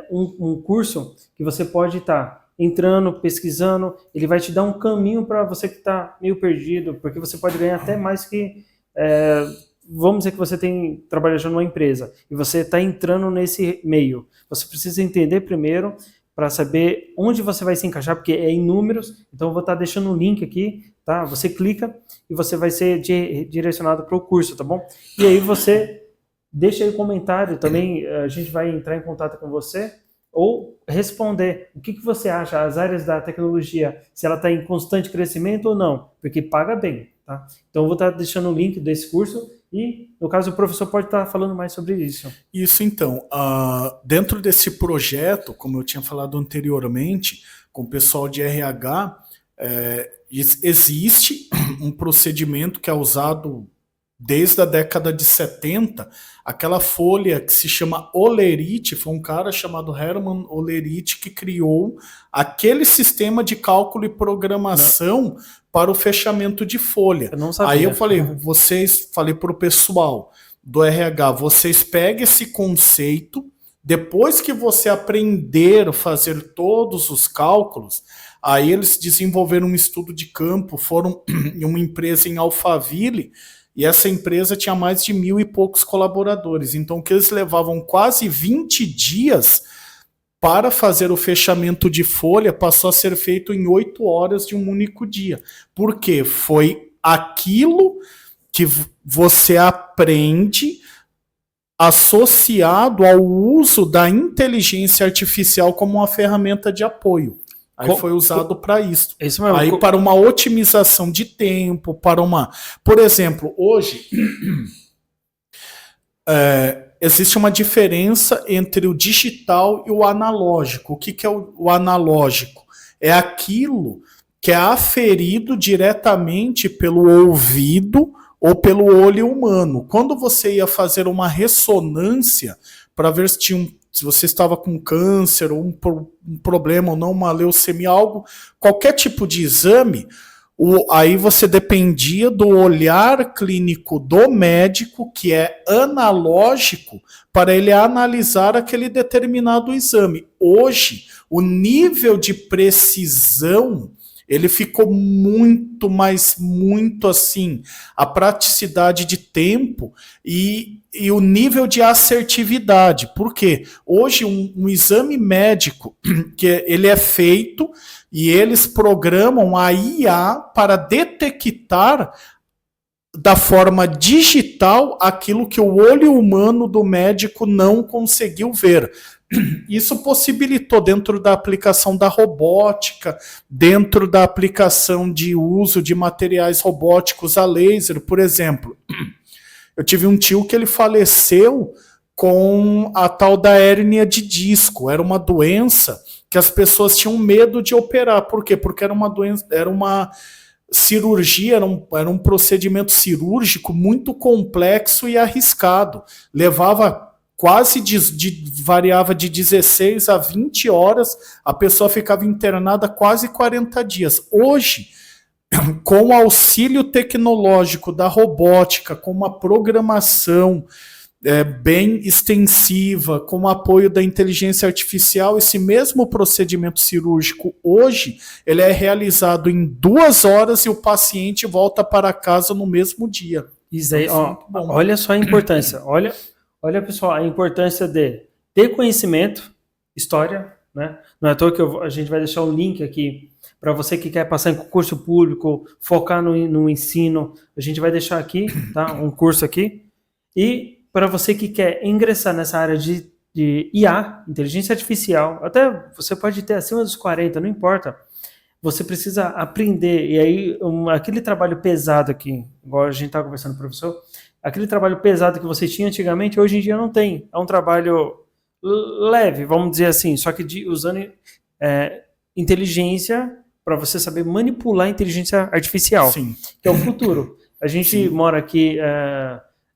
Um curso que você pode estar entrando, pesquisando, ele vai te dar um caminho para você que está meio perdido, porque você pode ganhar até mais que... vamos dizer que você tem trabalhando numa empresa e você está entrando nesse meio. Você precisa entender primeiro para saber onde você vai se encaixar, porque é em números. Então eu vou estar deixando um link aqui, tá? Você clica e você vai ser direcionado para o curso, tá bom? E aí você deixa aí um comentário também, a gente vai entrar em contato com você ou responder o que você acha, as áreas da tecnologia, se ela está em constante crescimento ou não, porque paga bem, tá? Então eu vou estar deixando o link desse curso e, no caso, o professor pode estar falando mais sobre isso. Isso, então. Dentro desse projeto, como eu tinha falado anteriormente, com o pessoal de RH, existe um procedimento que é usado desde a década de 70, aquela folha que se chama Olerite, foi um cara chamado Hermann Olerite que criou aquele sistema de cálculo e programação para o fechamento de folha. Eu não sabia. Aí eu falei para o pessoal do RH, vocês peguem esse conceito, depois que você aprender a fazer todos os cálculos, aí eles desenvolveram um estudo de campo, foram em uma empresa em Alphaville, e essa empresa tinha mais de 1.000 e poucos colaboradores. Então, que eles levavam quase 20 dias para fazer o fechamento de folha, passou a ser feito em 8 horas de um único dia. Por quê? Foi aquilo que você aprende associado ao uso da inteligência artificial como uma ferramenta de apoio. Aí foi usado para isso. Aí para uma otimização de tempo, Por exemplo, hoje existe uma diferença entre o digital e o analógico. O que é o analógico? É aquilo que é aferido diretamente pelo ouvido ou pelo olho humano. Quando você ia fazer uma ressonância para ver se você estava com câncer ou um problema ou não, uma leucemia, qualquer tipo de exame, aí você dependia do olhar clínico do médico, que é analógico, para ele analisar aquele determinado exame. Hoje, o nível de precisão ele ficou muito assim, a praticidade de tempo e o nível de assertividade. Por quê? Hoje um exame médico, que ele é feito e eles programam a IA para detectar da forma digital aquilo que o olho humano do médico não conseguiu ver. Isso possibilitou dentro da aplicação da robótica, dentro da aplicação de uso de materiais robóticos a laser, por exemplo. Eu tive um tio que ele faleceu com a tal da hérnia de disco. Era uma doença que as pessoas tinham medo de operar. Por quê? Porque era uma doença, era uma cirurgia, era um procedimento cirúrgico muito complexo e arriscado. Levava quase variava de 16 a 20 horas, a pessoa ficava internada quase 40 dias. Hoje, com o auxílio tecnológico da robótica, com uma programação bem extensiva, com o apoio da inteligência artificial, esse mesmo procedimento cirúrgico hoje, ele é realizado em 2 horas e o paciente volta para casa no mesmo dia. Isso aí, olha só a importância. Olha, pessoal, a importância de ter conhecimento, história, né? Não é à toa que a gente vai deixar um link aqui para você que quer passar em concurso público, focar no ensino. A gente vai deixar aqui, tá? Um curso aqui. E para você que quer ingressar nessa área de IA, inteligência artificial, até você pode ter acima dos 40, não importa. Você precisa aprender, e aí aquele trabalho pesado aqui, igual a gente estava conversando com o professor, aquele trabalho pesado que você tinha antigamente, hoje em dia não tem. É um trabalho leve, vamos dizer assim, só que usando inteligência para você saber manipular a inteligência artificial, Sim. Que é o futuro. A gente mora aqui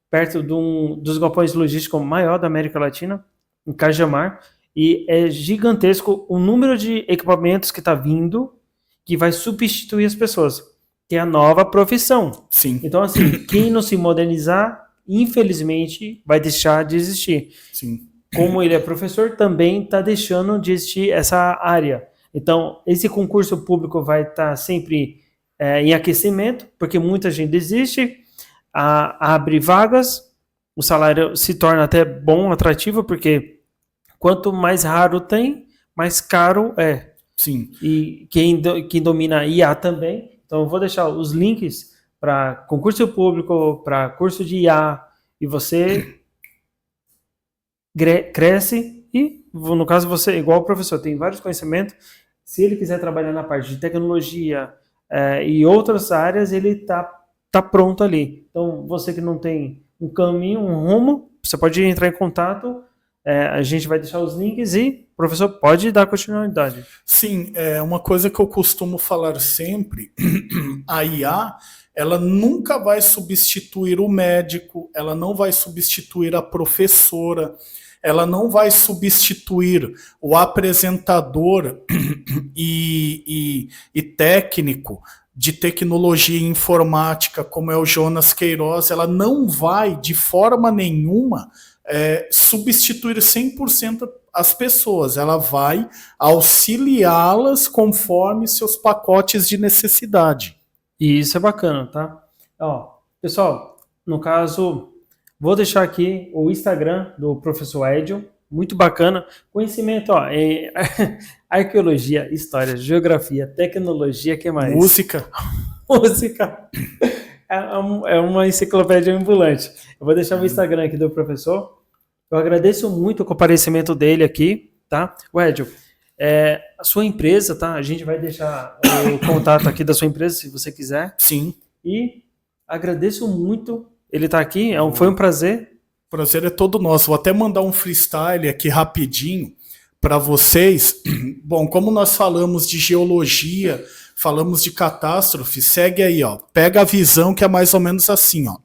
perto dos galpões logísticos maior da América Latina, em Cajamar, e é gigantesco o número de equipamentos que está vindo, que vai substituir as pessoas, que é a nova profissão. Sim. Então, assim, quem não se modernizar, infelizmente, vai deixar de existir. Sim. Como ele é professor, também está deixando de existir essa área. Então, esse concurso público vai estar sempre em aquecimento, porque muita gente desiste, abre vagas, o salário se torna até bom, atrativo, porque quanto mais raro tem, mais caro é. Sim. E quem domina IA também. Então, eu vou deixar os links para concurso público, para curso de IA, e você cresce e, no caso, você, igual o professor, tem vários conhecimentos. Se ele quiser trabalhar na parte de tecnologia e outras áreas, ele tá pronto ali. Então, você que não tem um caminho, um rumo, você pode entrar em contato. A gente vai deixar os links e o professor pode dar continuidade. Sim, é uma coisa que eu costumo falar sempre, a IA, ela nunca vai substituir o médico, ela não vai substituir a professora, ela não vai substituir o apresentador e técnico de tecnologia e informática, como é o Jonas Queiroz, ela não vai, de forma nenhuma, substituir 100% as pessoas, ela vai auxiliá-las conforme seus pacotes de necessidade. E isso é bacana, tá? Pessoal, no caso, vou deixar aqui o Instagram do professor Edio, muito bacana, conhecimento em arqueologia, história, geografia, tecnologia, que mais? Música. É uma enciclopédia ambulante. Eu vou deixar o Instagram aqui do professor. Eu agradeço muito o comparecimento dele aqui, tá? Edio, a sua empresa, tá? A gente vai deixar o contato aqui da sua empresa, se você quiser. Sim. E agradeço muito ele estar aqui, foi um prazer. O prazer é todo nosso. Vou até mandar um freestyle aqui rapidinho para vocês. Bom, como nós falamos de geologia, falamos de catástrofe, segue aí, ó. Pega a visão que é mais ou menos assim, ó.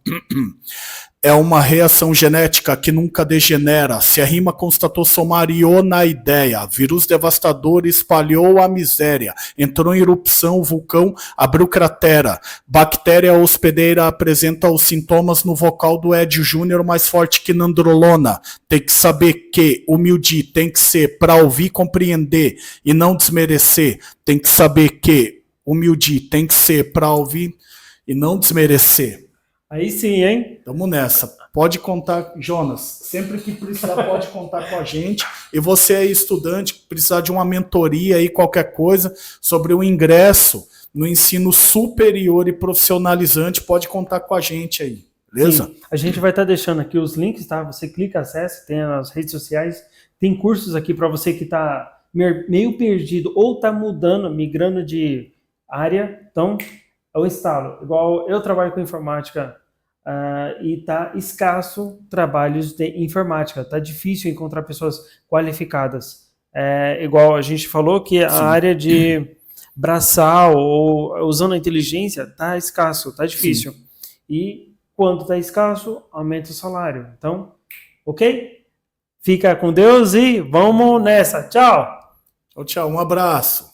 É uma reação genética que nunca degenera. Se a rima constatou, somariou na ideia. Vírus devastador espalhou a miséria. Entrou em erupção, o vulcão abriu cratera. Bactéria hospedeira apresenta os sintomas no vocal do Edio Júnior mais forte que Nandrolona. Tem que saber que humilde tem que ser para ouvir, compreender e não desmerecer. Tem que saber que humilde tem que ser para ouvir e não desmerecer. Aí sim, hein? Tamo nessa. Pode contar, Jonas. Sempre que precisar, pode contar com a gente. E você aí, estudante, que precisar de uma mentoria aí, qualquer coisa, sobre o ingresso no ensino superior e profissionalizante, pode contar com a gente aí. Beleza? Sim. A gente vai estar deixando aqui os links, tá? Você clica, acessa, tem as redes sociais, tem cursos aqui para você que está meio perdido ou está mudando, migrando de área. Então, é o estalo. Igual eu trabalho com informática, e tá escasso trabalhos de informática, tá difícil encontrar pessoas qualificadas. Igual a gente falou que a área de braçal ou usando a inteligência tá escasso, tá difícil. Sim. E quando tá escasso, aumenta o salário. Então, ok? Fica com Deus e vamos nessa. Tchau! Tchau, um abraço.